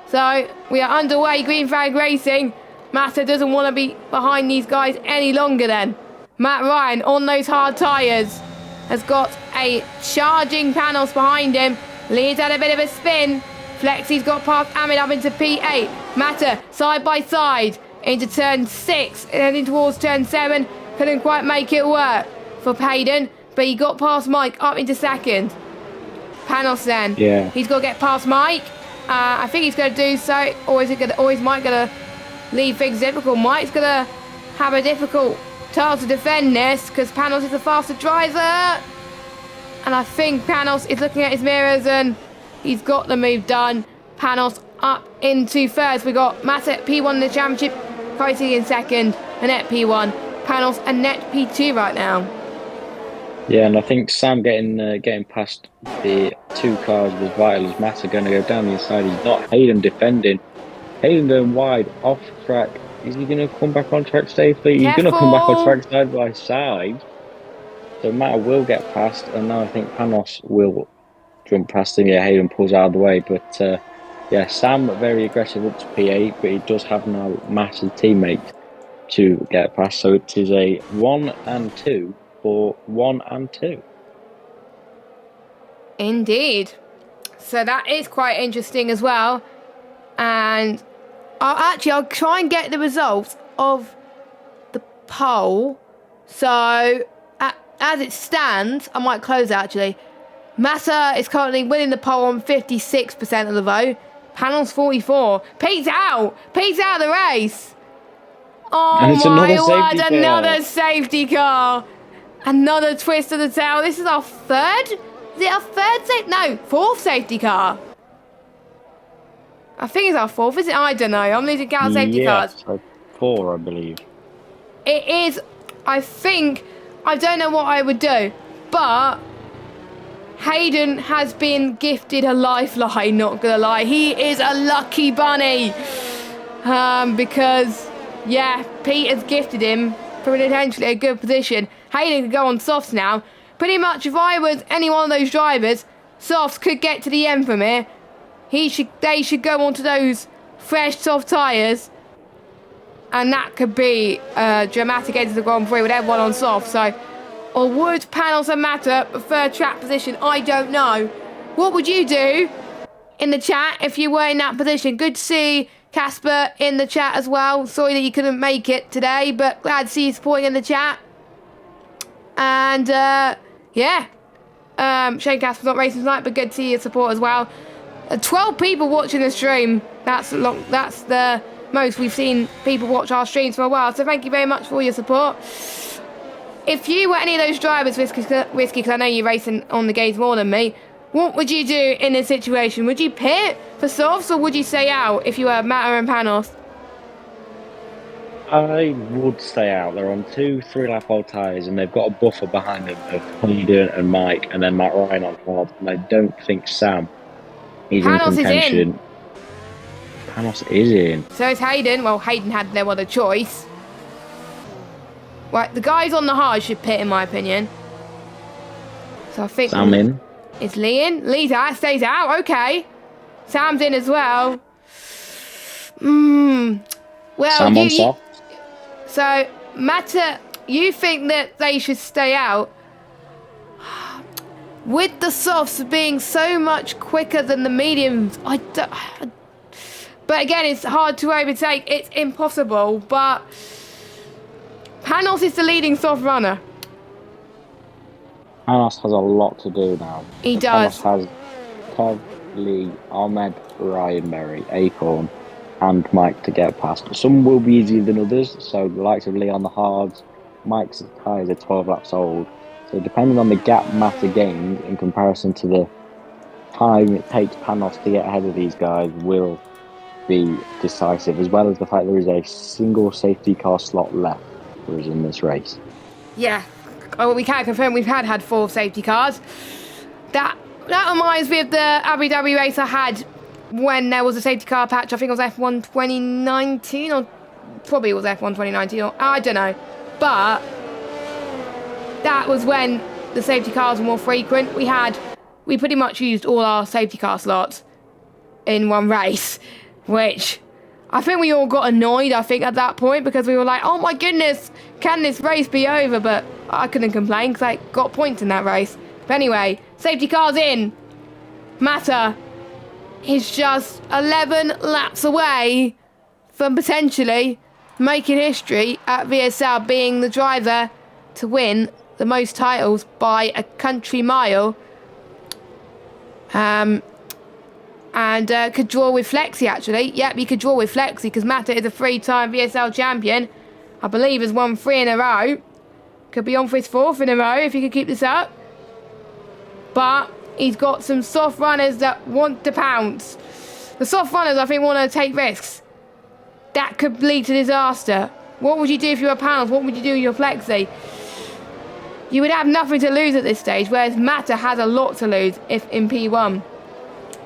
So we are underway, green flag racing. Massa doesn't want to be behind these guys any longer then. Matt Ryan on those hard tyres has got a charging Panos behind him. Leeds had a bit of a spin. Flexi's got past Ahmed up into P8. Matter side by side into turn 6, heading towards turn 7. Couldn't quite make it work for Hayden, but he got past Mike up into second. Panos then. Yeah. He's got to get past Mike. I think he's going to do so, or is Mike going to leave things difficult? Mike's going to have a difficult task to defend this because Panos is the faster driver. And I think Panos is looking at his mirrors and he's got the move done. Panos up into first. We got Matt at P1 in the championship, fighting in second. Annette P1. Panos and Net P2 right now. Yeah, and I think Sam getting past the 2 cars was vital as Matt are going to go down the inside. He's not. Hayden defending. Hayden going wide, off track. Is he going to come back on track safely? He's going to come back on track side by side. So Matt will get past, and now I think Panos will jump past him. Yeah, Hayden pulls out of the way. But yeah, Sam very aggressive up to P8, but he does have now Matt as teammate to get past. So it is a 1 and 2. For 1 and 2. Indeed. So that is quite interesting as well. And I'll try and get the results of the poll. So as it stands, I might close it actually. Massa is currently winning the poll on 56% of the vote. Panel's 44. Pete's out. Pete's out of the race. Oh my word, another safety car. Another twist of the tail. This is our third? Is it our third No, 4th safety car. I think it's our 4th. Is it? I don't know. I'm losing count of safety cars. So 4, I believe. It is. I think. I don't know what I would do. But Hayden has been gifted a lifeline, not gonna lie. He is a lucky bunny. Because, yeah, Pete has gifted him for potentially a good position. Hayden could go on softs now. Pretty much if I was any one of those drivers, softs could get to the end from here. They should go onto those fresh soft tyres. And that could be a dramatic end to the Grand Prix with everyone on soft. So, or would Panos and Matter prefer track position? I don't know. What would you do in the chat if you were in that position? Good to see Casper in the chat as well. Sorry that you couldn't make it today, but glad to see you supporting in the chat. And yeah, Shane Casper's not racing tonight, but good to see your support as well. 12 people watching the stream. That's the most we've seen people watch our streams for a while. So thank you very much for all your support. If you were any of those drivers, Risky, because I know you're racing on the games more than me, what would you do in this situation? Would you pit for softs or would you stay out if you were Matter and Panos? I would stay out. They're on 2 3-lap old tyres and they've got a buffer behind them of Hayden and Mike and then Matt Ryan on hard. And I don't think Sam is in contention. Panos is in. So is Hayden. Well, Hayden had no other choice. Right, the guys on the hard should pit in my opinion. So I think Sam in. Is Lee in? Lee's out, stays out. Okay. Sam's in as well. Well, Sam on soft. So, Mata, you think that they should stay out? With the softs being so much quicker than the mediums, but again, it's hard to overtake. It's impossible, but Panos is the leading soft runner. Panos has a lot to do now. He does. Panos has Kev, Lee, Ahmed, Ryan Berry, Acorn, and Mike to get past. Some will be easier than others, so the likes of Lee on the hards, Mike's tyres are 12 laps old. So depending on the gap Mata gained in comparison to the time it takes Panos to get ahead of these guys will be decisive, as well as the fact there is a single safety car slot left for us in this race. Yeah, we can confirm we've had 4 safety cars. That reminds me of the Abu Dhabi race I had when there was a safety car patch. I think it was F1 2019, or probably it was F1 2019, or I don't know. But that was when the safety cars were more frequent. We pretty much used all our safety car slots in one race, which I think we all got annoyed, at that point, because we were like, oh my goodness, can this race be over? But I couldn't complain because I got points in that race. But anyway, safety cars in. Mata is just 11 laps away from potentially making history at VSL, being the driver to win the most titles by a country mile. And could draw with Flexi, actually. Yep, he could draw with Flexi because Mata is a 3-time VSL champion. I believe has won 3 in a row. Could be on for his 4th in a row if he could keep this up. But he's got some soft runners that want to pounce. The soft runners, I think, want to take risks. That could lead to disaster. What would you do if you were Panos? What would you do if you were Flexi? You would have nothing to lose at this stage, whereas Mata has a lot to lose if in P1.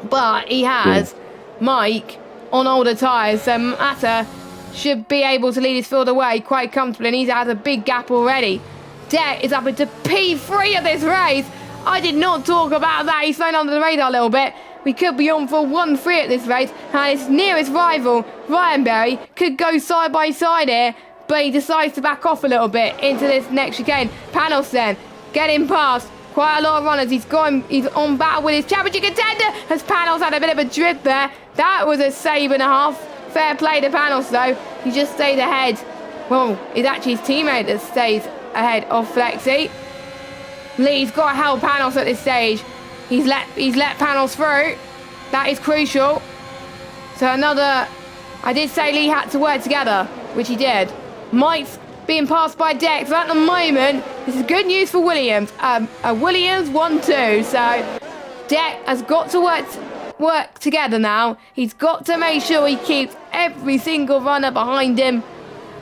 But he has Mike on older tyres, so Mata should be able to lead his field away quite comfortably, and he's had a big gap already. Deck is up into P3 of this race. I did not talk about that. He's flown under the radar a little bit. We could be on for 1-3 at this race, and his nearest rival, Ryan Berry, could go side by side here, but he decides to back off a little bit into this next chicane. Panos then, getting past quite a lot of runners. He's on battle with his championship contender, as Panos had a bit of a drift there. That was a save and a half. Fair play to Panos though. He just stayed ahead. Well, it's actually his teammate that stays ahead of Flexi. Lee's got to help Panos at this stage. He's let Panos through. That is crucial. So I did say Lee had to work together, which he did. Mike's being passed by Dex. So at the moment, this is good news for Williams. Williams 1-2. So Dex has got to work together now. He's got to make sure he keeps every single runner behind him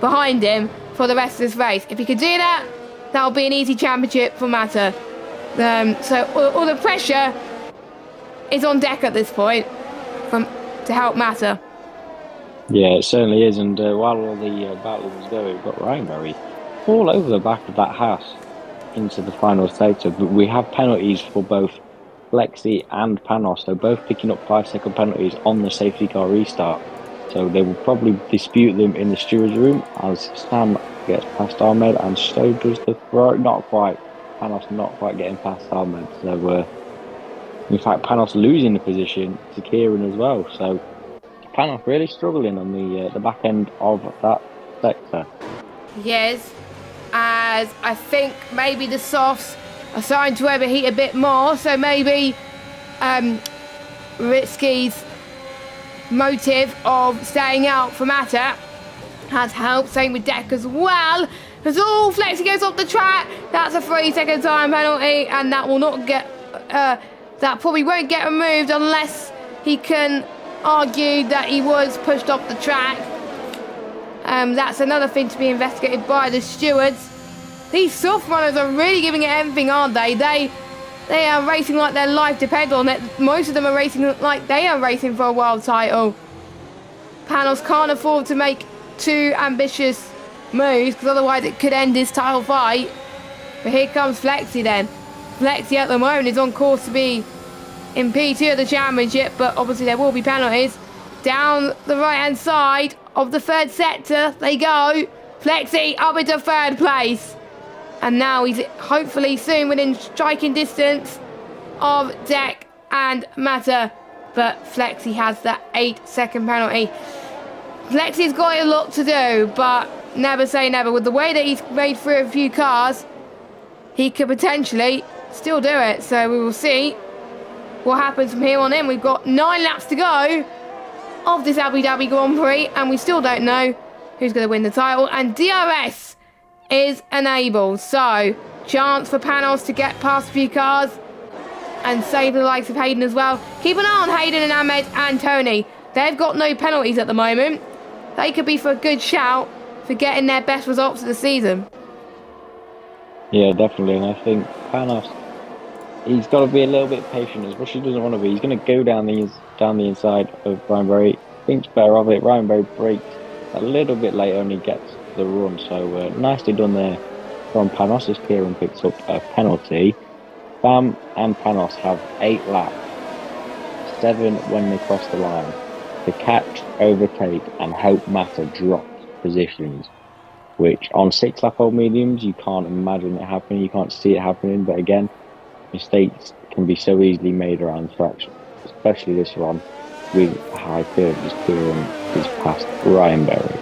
for the rest of this race. If he could do that, that'll be an easy championship for Mata. So all the pressure is on Deck at this point to help Mata. Yeah, it certainly is. And while all the battle was going, we've got Ryan Berry all over the back of that house into the final sector. But we have penalties for both Flexi and Panos. They're both picking up 5-second penalties on the safety car restart. So they will probably dispute them in the steward's room as Sam gets past Ahmed and so does the throw. Not quite. Panos not quite getting past Ahmed. So, in fact, Panos losing the position to Kieran as well. So Panos really struggling on the back end of that sector. Yes, as I think maybe the softs are starting to overheat a bit more, so maybe Ritsky's motive of staying out for Mata has helped. Same with Deck as well. As all Flexi goes off the track, that's a 3-second time penalty, and that will not get that probably won't get removed unless he can argue that he was pushed off the track. That's another thing to be investigated by the stewards. These soft runners are really giving it everything, aren't they? They are racing like their life depends on it. Most of them are racing like they are racing for a world title. Panos can't afford to make too ambitious moves because otherwise it could end his title fight. But here comes Flexi then. Flexi at the moment is on course to be in P2 of the championship, but obviously there will be penalties. Down the right-hand side of the third sector they go. Flexi up into third place. And now he's hopefully soon within striking distance of Deck and Mata. But Flexi has that 8-second penalty. Flexi's got a lot to do, but never say never. With the way that he's made through a few cars, he could potentially still do it. So we will see what happens from here on in. We've got 9 laps to go of this Abu Dhabi Grand Prix, and we still don't know who's going to win the title. And DRS is enabled, so chance for Panos to get past a few cars and save the likes of Hayden as well. Keep an eye on Hayden and Ahmed and Tony. They've got no penalties at the moment. They could be for a good shout for getting their best results of the season. Yeah, definitely. And I think Panos, he's got to be a little bit patient, as much as he doesn't want to be. He's going to go down the inside of Ryan Berry. Thinks better of it. Ryan Berry breaks a little bit later and he gets the run. So nicely done there from Panos as Kieran picks up a penalty. Bam and Panos have 8 laps, 7 when they cross the line, to catch, overtake and help Mata drop positions, which on 6-lap-old mediums you can't imagine it happening, you can't see it happening. But again, mistakes can be so easily made around tracks, especially this one with high curves as Kieran is past Ryan Berry.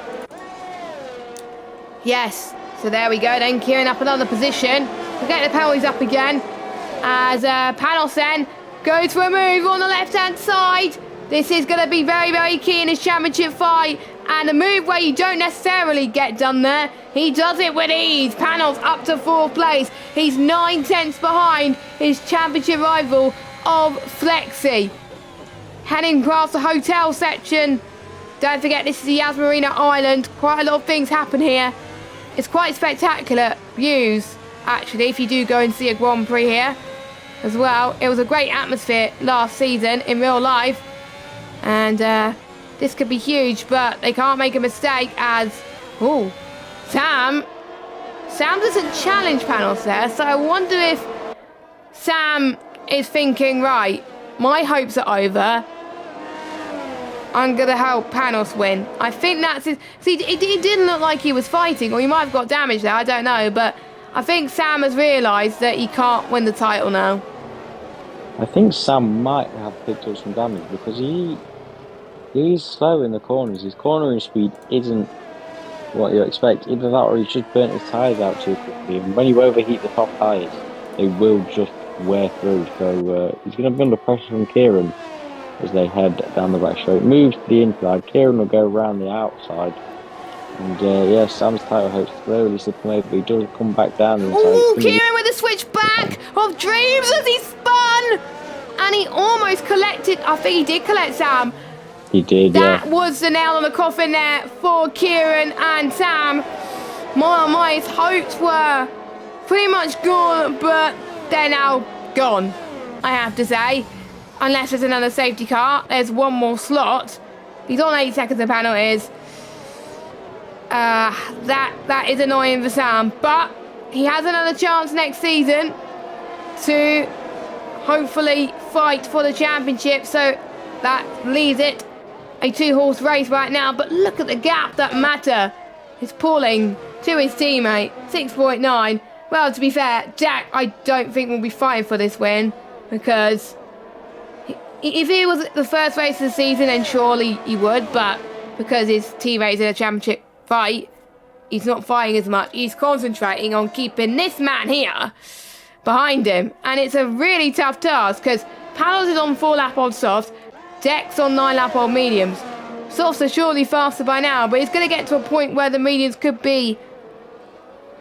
Yes, so there we go then. Kieran up another position. We'll get the penalties up again as Panos then goes for a move on the left-hand side. This is going to be very, very key in his championship fight. And a move where you don't necessarily get done there. He does it with ease. Panos up to 4th place. He's 9/10 behind his championship rival of Flexi. Heading past the hotel section. Don't forget, this is the Yas Marina Island. Quite a lot of things happen here. It's quite spectacular views, actually, if you do go and see a Grand Prix here as well. It was a great atmosphere last season in real life. And this could be huge, but they can't make a mistake as... Oh, Sam doesn't challenge Panos there, so I wonder if Sam is thinking, right, my hopes are over. I'm going to help Panos win. I think that's his... See, it didn't look like he was fighting, or he might have got damage there, I don't know, but I think Sam has realised that he can't win the title now. I think Sam might have picked up some damage because he's slow in the corners. His cornering speed isn't what you expect. Either that or he's just burnt his tyres out too quickly. And when you overheat the top tyres, they will just wear through. So he's going to be under pressure from Kieran as they head down the back straight. Moves to the inside. Kieran will go around the outside. And yeah, Sam's title hopes slowly slipping over. He does come back down the inside. Oh, Kieran with a switchback of dreams as he spun! And he almost collected... I think he did collect Sam. He did, that was the nail on the coffin there for Kieran and Sam. My his hopes were pretty much gone, but they're now gone, I have to say. Unless there's another safety car. There's one more slot. He's on 8 seconds of penalties. That is annoying for Sam, but he has another chance next season to hopefully fight for the championship. So that leaves it a 2-horse race right now. But look at the gap that Mata is pulling to his teammate, 6.9. Well, to be fair, Jack, I don't think will be fighting for this win, because if it was the first race of the season, then surely he would, but because his teammate's in a championship fight, he's not fighting as much. He's concentrating on keeping this man here behind him, and it's a really tough task because Panos is on 4-lap-old softs, Deck's on 9-lap-old mediums. Softs are surely faster by now, but it's going to get to a point where the mediums could be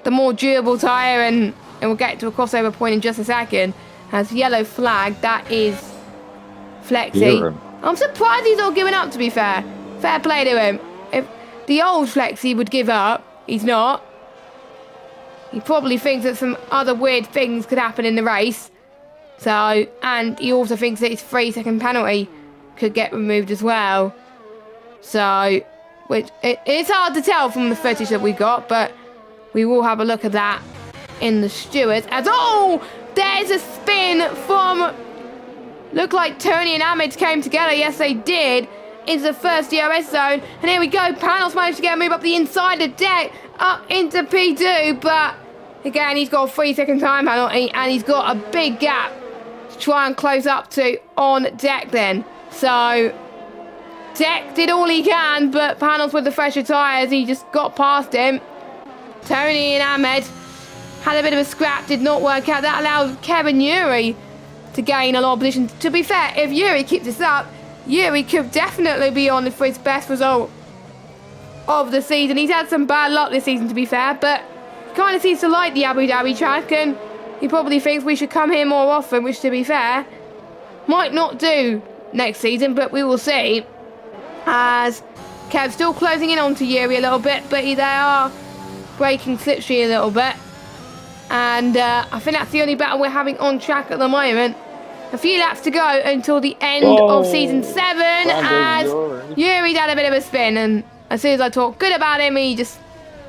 the more durable tyre, and we'll get to a crossover point in just a second. As yellow flag, that is Flexi. I'm surprised he's not giving up, to be fair. Fair play to him. If the old Flexi would give up, he's not. He probably thinks that some other weird things could happen in the race. So, and he also thinks that his 3-second penalty could get removed as well. So, which it's hard to tell from the footage that we got, but we will have a look at that in the stewards. As there's a spin from... Looked like Tony and Ahmed came together. Yes, they did. Into the first DRS zone. And here we go. Panos managed to get a move up the inside of deck. Up into P2. But again, he's got a 3-second time penalty. And he's got a big gap to try and close up to on deck then. So Deck did all he can. But Panos with the fresher tyres, he just got past him. Tony and Ahmed had a bit of a scrap. Did not work out. That allowed Kevin Yuri to gain a lot of position. To be fair, if Yuri keeps this up, Yuri could definitely be on for his best result of the season. He's had some bad luck this season, to be fair, but he kind of seems to like the Abu Dhabi track, and he probably thinks we should come here more often, which, to be fair, might not do next season, but we will see. As Kev's still closing in onto Yuri a little bit, but they are breaking slipstream a little bit. And I think that's the only battle we're having on track at the moment. A few laps to go until the end of season 7, as Yuri's had a bit of a spin, and as soon as I talk good about him, he just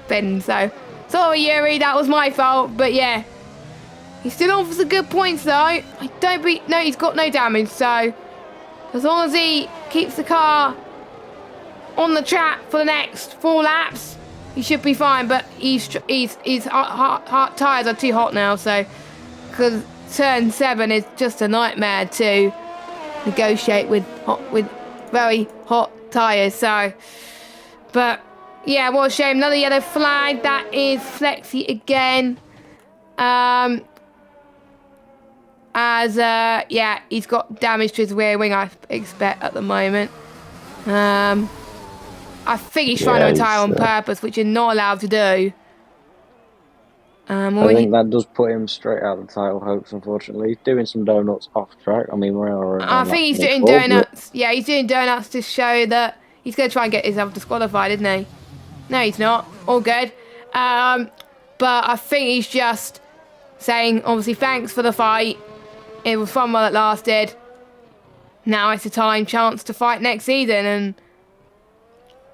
spins. So sorry, Yuri, that was my fault. But yeah, he's still on for some good points though. No, he's got no damage. So as long as he keeps the car on the track for the next 4 laps, he should be fine. But his tyres are too hot now, so because turn 7 is just a nightmare to negotiate with very hot tyres. So, but yeah, what a shame. Another yellow flag. That is Flexi again. Yeah, he's got damage to his rear wing, I expect, at the moment. I think he's trying to retire on purpose, which you're not allowed to do. I think that does put him straight out of the title hopes, unfortunately. He's doing some donuts off track. I mean, I think he's doing donuts. Yeah, he's doing donuts to show that he's going to try and get himself disqualified, isn't he? No, he's not. All good. But I think he's just saying, obviously, thanks for the fight. It was fun while it lasted. Now it's a chance to fight next season, and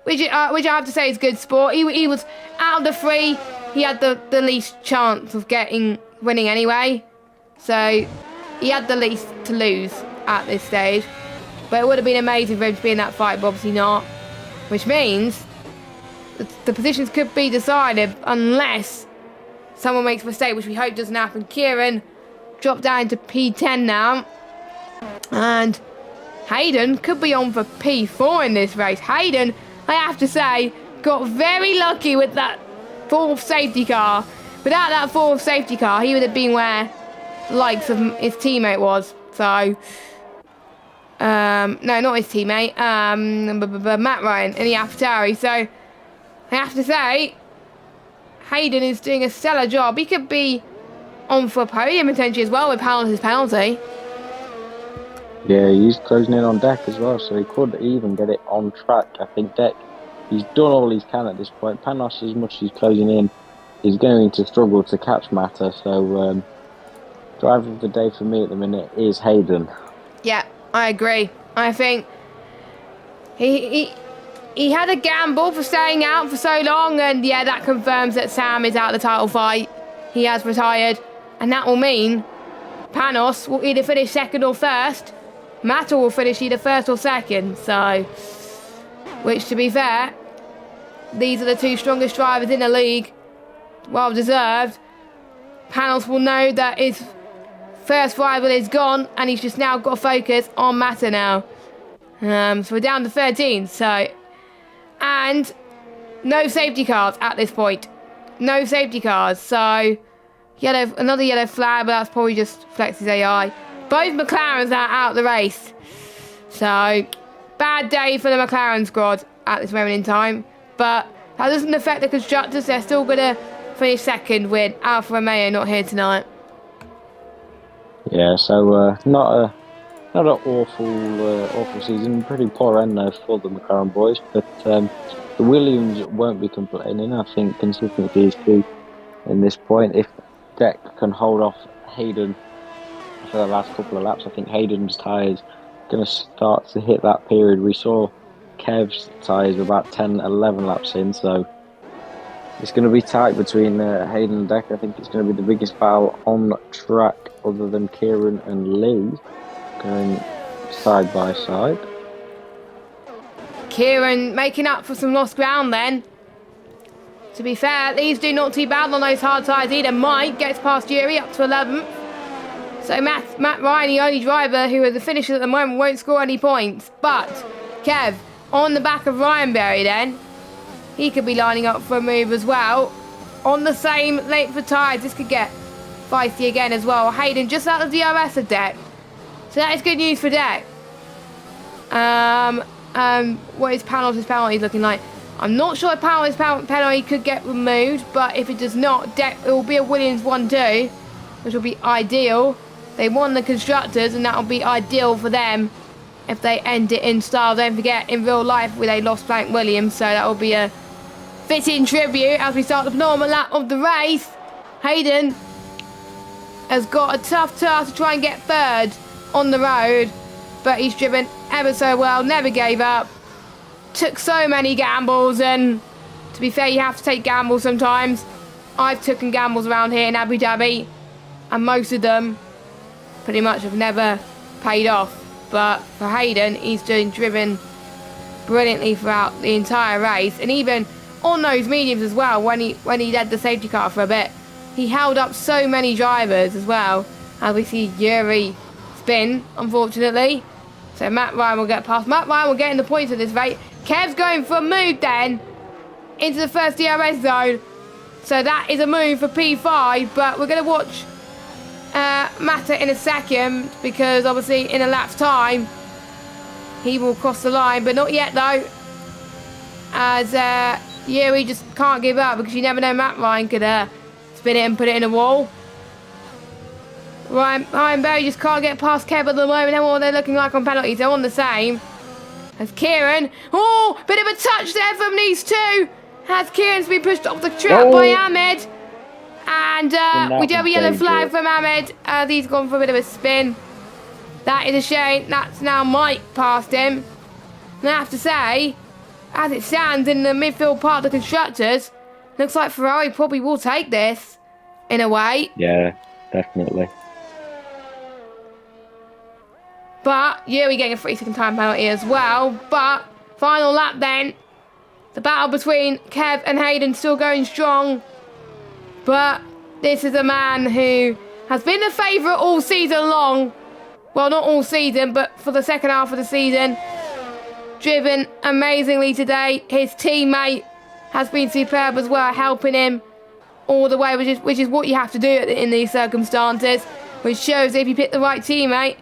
which I have to say is good sport. He was out of the 3. He had the least chance of winning anyway, so he had the least to lose at this stage. But it would have been amazing for him to be in that fight, but obviously not. Which means the positions could be decided unless someone makes a mistake, which we hope doesn't happen. Kieran dropped down to P10 now, and Hayden could be on for P4 in this race. Hayden, I have to say, got very lucky with that 4th safety car. Without that 4th safety car, he would have been where the likes of his teammate was. So, no, not his teammate, Matt Ryan in the AlphaTauri. So, I have to say, Hayden is doing a stellar job. He could be on for podium potentially as well with Panos' penalty. Yeah, he's closing in on Deck as well, so he could even get it on track. I think Deck, he's done all he can at this point. Panos, as much as he's closing in, is going to struggle to catch Mata. So, driver of the day for me at the minute is Hayden. Yeah, I agree. I think he had a gamble for staying out for so long, and yeah, that confirms that Sam is out of the title fight. He has retired, and that will mean Panos will either finish 2nd or 1st. Mata will finish either 1st or 2nd. So, which, to be fair, these are the 2 strongest drivers in the league. Well deserved. Panos will know that his first rival is gone, and he's just now got to focus on Mata now. So we're down to 13. So, and no safety cars at this point. No safety cars. So, another yellow flag, but that's probably just Flex's AI. Both McLarens are out of the race. So, bad day for the McLaren squad at this moment in time. But that doesn't affect the constructors. They're still going to finish 2nd with Alfa Romeo not here tonight. Yeah, so not an awful season. Pretty poor end though for the McLaren boys. But the Williams won't be complaining. I think consistency is key in this point. If Deck can hold off Hayden for the last couple of laps, I think Hayden's tyres going to start to hit that period. We saw Kev's tyres about 10, 11 laps in, so It's going to be tight between Hayden and Deck. I think it's going to be the biggest battle on track other than Kieran and Lee going side by side. Kieran making up for some lost ground then. To be fair, these do not too bad on those hard tyres either. Mike gets past Yuri up to 11th. So Matt Ryan, the only driver who are the finishers at the moment, won't score any points. But Kev, on the back of Ryan Berry then, he could be lining up for a move as well. On the same length of tyres, this could get feisty again as well. Hayden just out of DRS of Deck. So that is good news for Deck. What is Panos' penalty looking like? I'm not sure if Panos' penalty could get removed, but if it does not, Deck, it will be a Williams 1-2, which will be ideal. They won the Constructors, and that will be ideal for them if they end it in style. Don't forget, in real life, they lost Frank Williams, so that will be a fitting tribute as we start the penultimate lap of the race. Hayden has got a tough task to try and get third on the road, but he's driven ever so well, never gave up, took so many gambles, and to be fair, you have to take gambles sometimes. I've taken gambles around here in Abu Dhabi, and most of them pretty much have never paid off. But for Hayden, he's driven brilliantly throughout the entire race, and even on those mediums as well, when he led the safety car for a bit, he held up so many drivers as well, as we see Yuri spin, unfortunately. So Matt Ryan will get past. Matt Ryan will get in the points of this race. Kev's going for a move then into the first DRS zone. So that is a move for P5, but we're going to watch Matta in a second, because obviously in a lap's time he will cross the line, but not yet though, as Yuri just can't give up, because you never know, Matt Ryan could spin it and put it in a wall. Ryan Berry just can't get past Kev at the moment. And what they're looking like on penalties, they're on the same as Kieran. Oh, bit of a touch there from these two, as Kieran's been pushed off the track by Ahmed. And we do have a yellow flag from Ahmed. He's gone for a bit of a spin. That is a shame. That's now Mike past him. And I have to say, as it stands in the midfield part of the Constructors, looks like Ferrari probably will take this, in a way. Yeah, definitely. But Yuri getting a 3-second time penalty as well. But final lap then. The battle between Kev and Hayden still going strong. But this is a man who has been the favourite all season long. Well, not all season, but for the second half of the season. Driven amazingly today. His teammate has been superb as well, helping him all the way, which is what you have to do in these circumstances. Which shows if you pick the right teammate,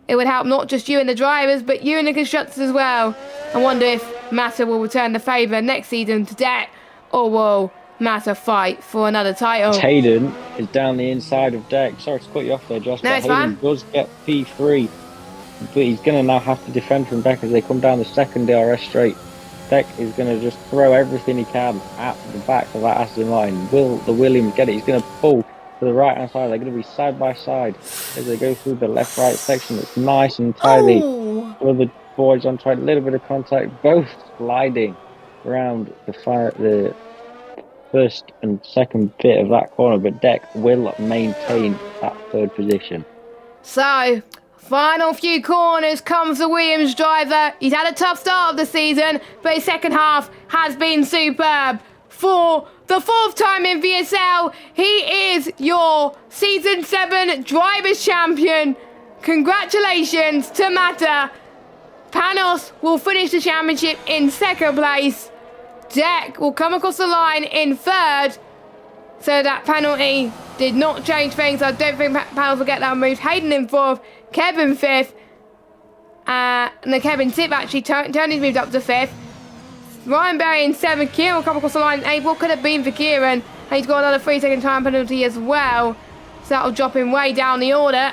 it would help not just you and the drivers, but you and the Constructors as well. I wonder if Massa will return the favour next season to Deck, or will Massa fight for another title? Hayden is down the inside of Deck. Sorry to cut you off there, Josh, no, but Hayden does get P3. But he's going to now have to defend from Deck as they come down the second DRS straight. Deck is going to just throw everything he can at the back of that Aston Martin. Will the Williams get it? He's going to pull to the right hand side. They're going to be side by side as they go through the left right section. It's nice and tidy. All the boys on track, a little bit of contact, both sliding around the first and second bit of that corner, but Deck will maintain that third position. So, final few corners comes the Williams driver. He's had a tough start of the season, but his second half has been superb. For the fourth time in VSL, he is your Season 7 Drivers' Champion. Congratulations to Mata. Panos will finish the championship in second place. Deck will come across the line in third. So that penalty did not change things. I don't think Panos will get that moved. Hayden in fourth, Kevin fifth. And the Kevin Tip actually Tony's moved up to fifth. Ryan Berry in seventh. Kieran will come across the line in eighth. What could have been for Kieran? And he's got another 3-second time penalty as well. So that'll drop him way down the order.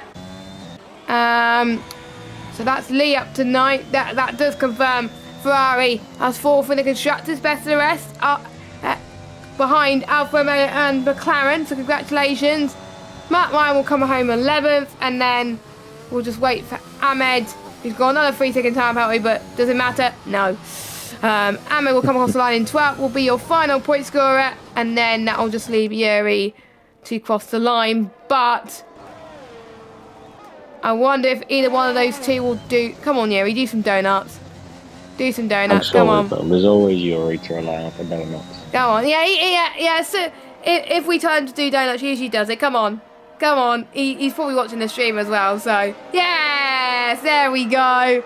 So that's Lee up to ninth. That does confirm Ferrari as fourth in the Constructors, best of the rest. Behind Alfa Romeo and McLaren, so congratulations. Matt Ryan will come home 11th, and then we'll just wait for Ahmed, who's got another 3-second time penalty, but does it matter? No. Amo will come across the line in 12th, will be your final point scorer, and then that will just leave Yuri to cross the line. But I wonder if either one of those two will do. Come on, Yuri, do some donuts. Do some donuts. Come on. But there's always Yuri to rely on for donuts. Go on. Yeah. So if we tell him to do donuts, he usually does it. Come on. He's probably watching the stream as well. So yes, there we go.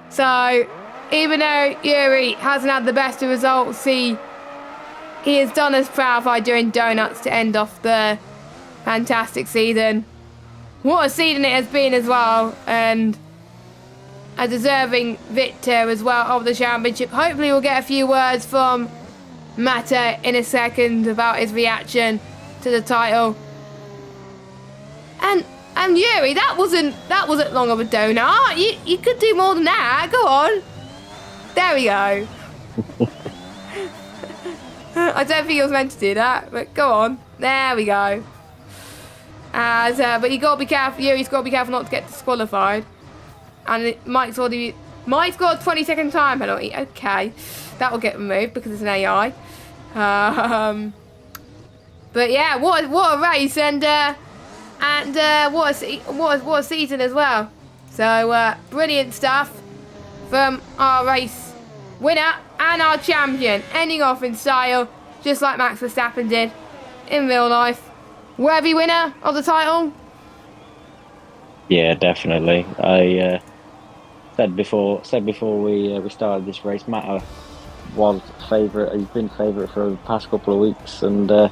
So even though Yuri hasn't had the best of results, he has done us proud by doing donuts to end off the fantastic season. What a season it has been as well, and a deserving victor as well of the championship. Hopefully we'll get a few words from Mata in a second about his reaction to the title. And Yuri, that wasn't long of a donut. You could do more than that. Go on. There we go. I don't think he was meant to do that, but go on. There we go. But you got to be careful. Yuri's got to be careful not to get disqualified. And Mike's got a 20-second time penalty. Okay, that will get removed because it's an AI. But yeah, what a race, and what a season as well. So brilliant stuff from our race winner and our champion, ending off in style, just like Max Verstappen did in real life. Worthy winner of the title. Yeah, definitely. I said before we started this race, Mata was favourite. He's been favourite for the past couple of weeks, and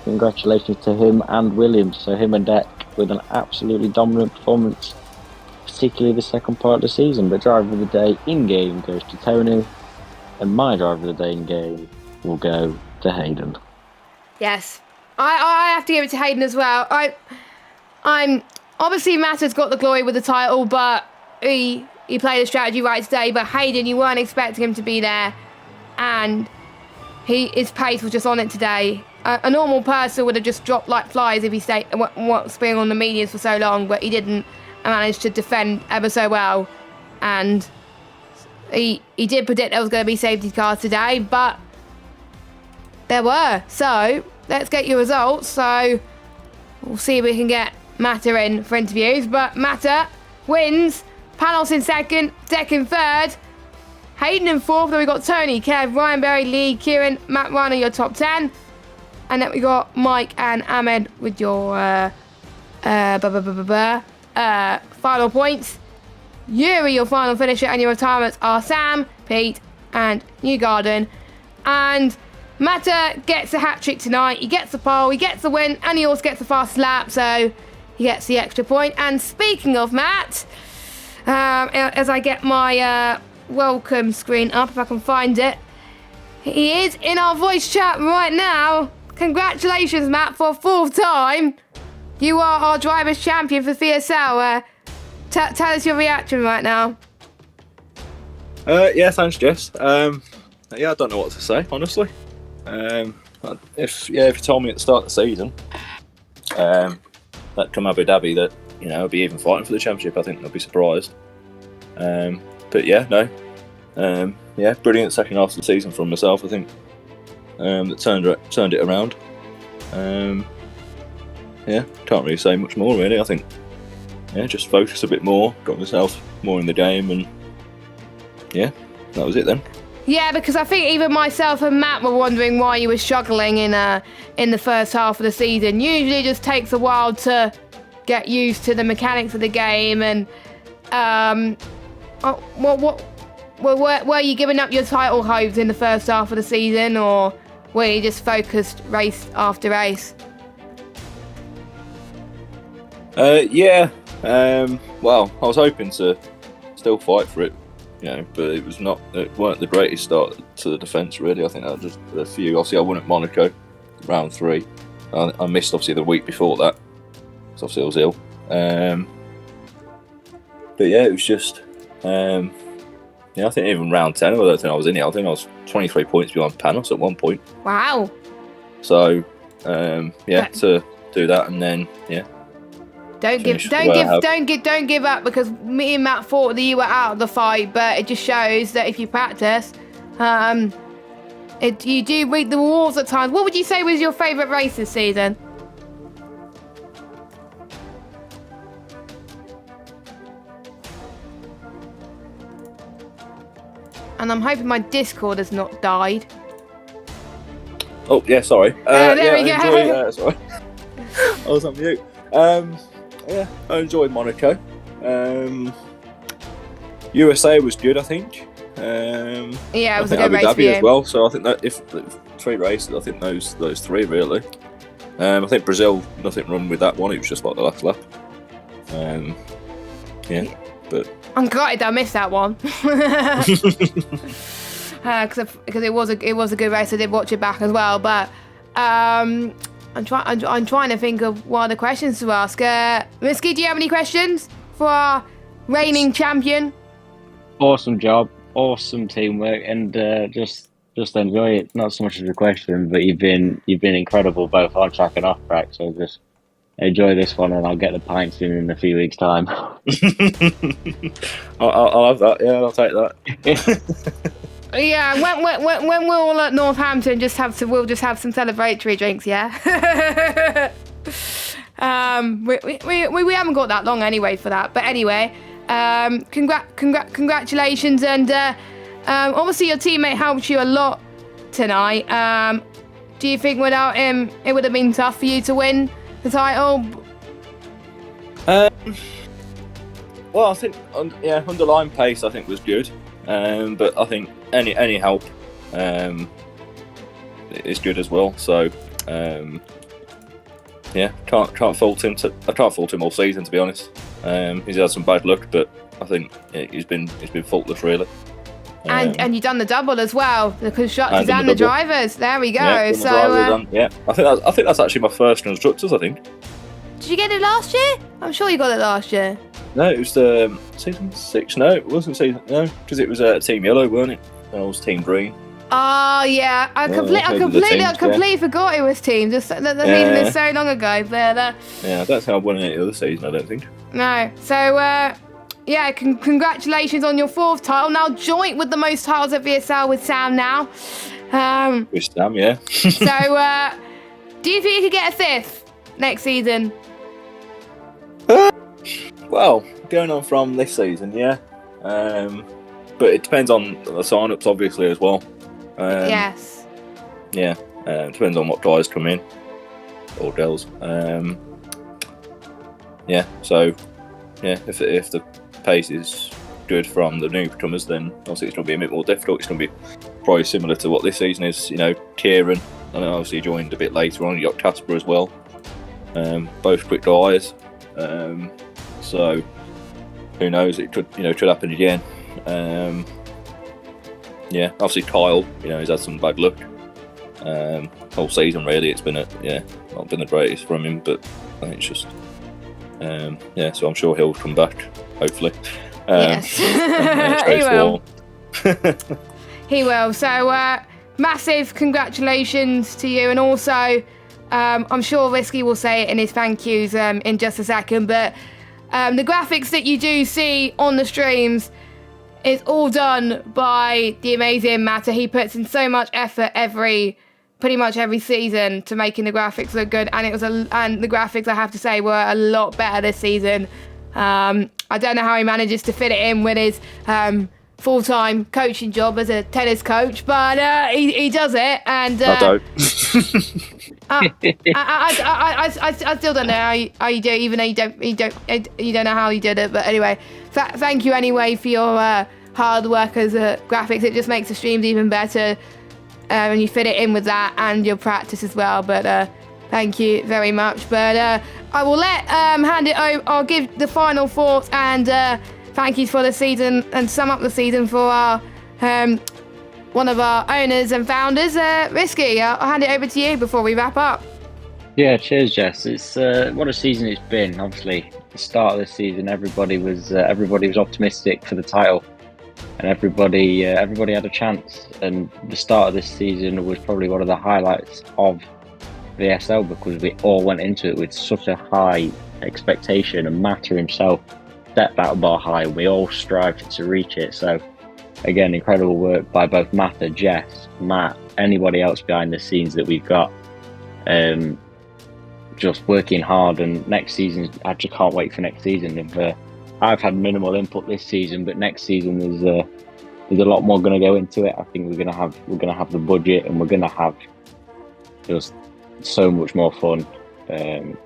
congratulations to him and Williams. So him and Deck with an absolutely dominant performance, particularly the second part of the season. But driver of the day in game goes to Tony, and my driver of the day in game will go to Hayden. Yes, I have to give it to Hayden as well. I'm obviously Mata's got the glory with the title, but he played the strategy right today. But Hayden, you weren't expecting him to be there, and his pace was just on it today. A normal person would have just dropped like flies if he stayed being on the medians for so long, but he didn't, and managed to defend ever so well. And he did predict there was going to be safety cars today, but there were. So let's get your results. So we'll see if we can get Mata in for interviews. But Mata wins. Panos in second, Deck in third, Hayden in fourth. Then we got Tony, Kev, Ryan Berry, Lee, Kieran, Matt Ryan are your top 10. And then we got Mike and Ahmed with your final points. Yuri, your final finisher, and your retirements are Sam, Pete, and Newgarden. And Mata gets a hat-trick tonight. He gets the pole, he gets the win, and he also gets the fast lap, so he gets the extra point. And speaking of Matt, as I get my welcome screen up, if I can find it, he is in our voice chat right now. Congratulations, Matt, for a fourth time. You are our drivers' champion for VSL. Tell us your reaction right now. Yeah, thanks, Jess. Yeah, I don't know what to say, honestly. If you told me at the start of the season that come Abu Dhabi that I'd be even fighting for the championship, I think I'd be surprised. But yeah, no. Yeah, brilliant second half of the season from myself, I think. That turned it around. Yeah, can't really say much more really. I think just focus a bit more, got myself more in the game, and yeah, that was it then. Yeah, because I think even myself and Matt were wondering why you were struggling in the first half of the season. Usually it just takes a while to get used to the mechanics of the game, and were you giving up your title hopes in the first half of the season, or were you just focused race after race? Yeah. Well, I was hoping to still fight for it, but it weren't the greatest start to the defence really. I think that was just a few. Obviously, I won at Monaco, round 3. I missed obviously the week before that, so obviously I was ill. But yeah, it was just. I think even round 10, I don't think I was in it. I think I was 23 points behind Panos at one point. Wow. So, to do that and then, yeah. Don't give up, because me and Matt thought that you were out of the fight, but it just shows that if you practice, You do reap the rewards at times. What would you say was your favourite race this season? And I'm hoping my Discord has not died. Oh yeah, sorry. There we go. Sorry, I was on mute. Yeah, I enjoyed Monaco. USA was good, I think. Yeah, it was a good Abu race for Dhabi you. as well. So I think that if 3 races, I think those 3 really. I think Brazil, nothing wrong with that one. It was just like the last lap. Yeah, but I'm gutted I missed that one. Because it was a good race. I did watch it back as well, but I'm trying to think of what other questions to ask. Risky, do you have any questions for our reigning champion? Awesome job, awesome teamwork, and just enjoy it. Not so much as a question, but you've been incredible both on track and off track. So just enjoy this one, and I'll get the pints in a few weeks' time. I'll have that. Yeah, I'll take that. Yeah, when we're all at Northampton, we'll just have some celebratory drinks. Yeah. We haven't got that long anyway for that, but anyway, congratulations, and obviously your teammate helped you a lot tonight. Do you think without him it would have been tough for you to win the title? Well, I think underlying pace I think was good, but I think any help is good as well. So yeah, can't fault him. I can't fault him all season, to be honest. He's had some bad luck, but I think he's been faultless really. And you've done the double as well, the constructors and the drivers. There we go. Yeah, so I think that's actually my first constructors. I think. Did you get it last year? I'm sure you got it last year. No, it was season 6. No, it wasn't season. No, because it was Team Yellow, weren't it? And I was Team Green. Oh yeah, I completely forgot it was team. Just the season is so long ago. But yeah, I don't think I won it the other season. I don't think. No. So yeah, congratulations on your 4th title. Now joint with the most titles at VSL with Sam now. With Sam, yeah. So do you think you could get a 5th next season? Well, going on from this season, yeah. But it depends on the sign-ups, obviously, as well. Yes. Yeah, depends on what guys come in, or girls. Yeah, so, yeah, if the pace is good from the newcomers, then obviously it's going to be a bit more difficult. It's going to be probably similar to what this season is. You know, Kieran, and obviously joined a bit later on. You got Casper as well. Both quick guys. So who knows? It could happen again. Yeah, obviously Kyle, he's had some bad luck. Whole season really, it's been not been the greatest from him, but I think it's just so I'm sure he'll come back, hopefully. Yes. He will. He will. So massive congratulations to you, and also I'm sure Risky will say it in his thank yous in just a second, but the graphics that you do see on the streams is all done by the amazing Matter. He puts in so much effort pretty much every season to making the graphics look good, and the graphics, I have to say, were a lot better this season. I don't know how he manages to fit it in with his full-time coaching job as a tennis coach, but he does it, and I don't. I still don't know how you do it, even though you don't know how you did it. But anyway, thank you anyway for your hard work as graphics. It just makes the streams even better when you fit it in with that and your practice as well. But thank you very much. But I will hand it over. I'll give the final thoughts and thank yous for the season and sum up the season for our one of our owners and founders, Risky. I'll hand it over to you before we wrap up. Yeah, cheers, Jess. It's what a season it's been. Obviously, the start of this season, everybody was optimistic for the title, and everybody had a chance. And the start of this season was probably one of the highlights of VSL, because we all went into it with such a high expectation, and Matter himself set that bar high. We all strived to reach it. So again, incredible work by both Mata, Jess, Matt, anybody else behind the scenes that we've got. Just working hard, and next season, I just can't wait for next season. I've had minimal input this season, but next season there's a lot more going to go into it. I think we're going to have the budget, and we're going to have just so much more fun,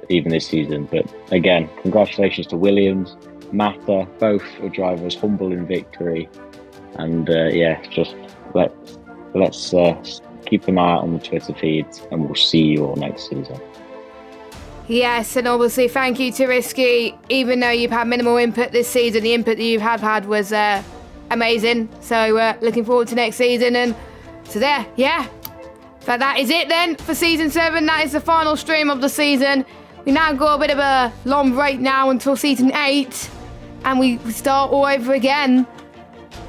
even this season. But again, congratulations to Williams, Mata, both are drivers humble in victory, and just let's keep an eye out on the Twitter feeds, and we'll see you all next season. Yes, and obviously thank you to Risky. Even though you've had minimal input this season, the input that you have had was amazing. So looking forward to next season. And so but that is it then for season 7. That is the final stream of the season. We now got a bit of a long break now until season 8, and we start all over again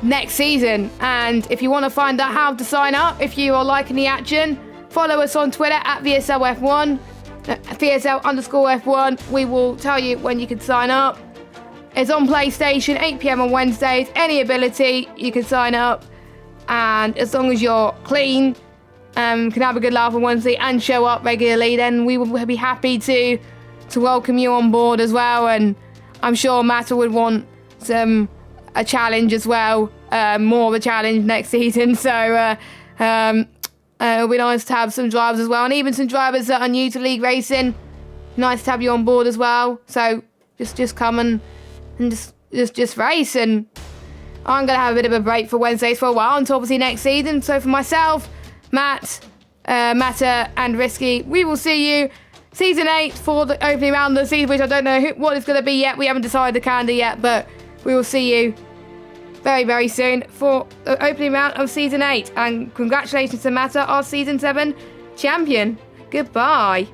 next season. And if you want to find out how to sign up, if you are liking the action, follow us on Twitter at VSL F1. VSL_F1. We will tell you when you can sign up. It's on PlayStation, 8 PM on Wednesdays. Any ability, you can sign up. And as long as you're clean, can have a good laugh on Wednesday and show up regularly, then we will be happy to welcome you on board as well. And I'm sure Mata would want a challenge as well, more of a challenge next season. So it'll be nice to have some drivers as well, and even some drivers that are new to league racing. Nice to have you on board as well. So just come and just race. And I'm gonna have a bit of a break for Wednesdays for a while until obviously next season. So for myself, Matt, Mata, and Risky, we will see you season 8 for the opening round of the season, which I don't know what it's gonna be yet. We haven't decided the calendar yet, but we will see you very, very soon for the opening round of season 8. And congratulations to Mata, our season 7 champion. Goodbye.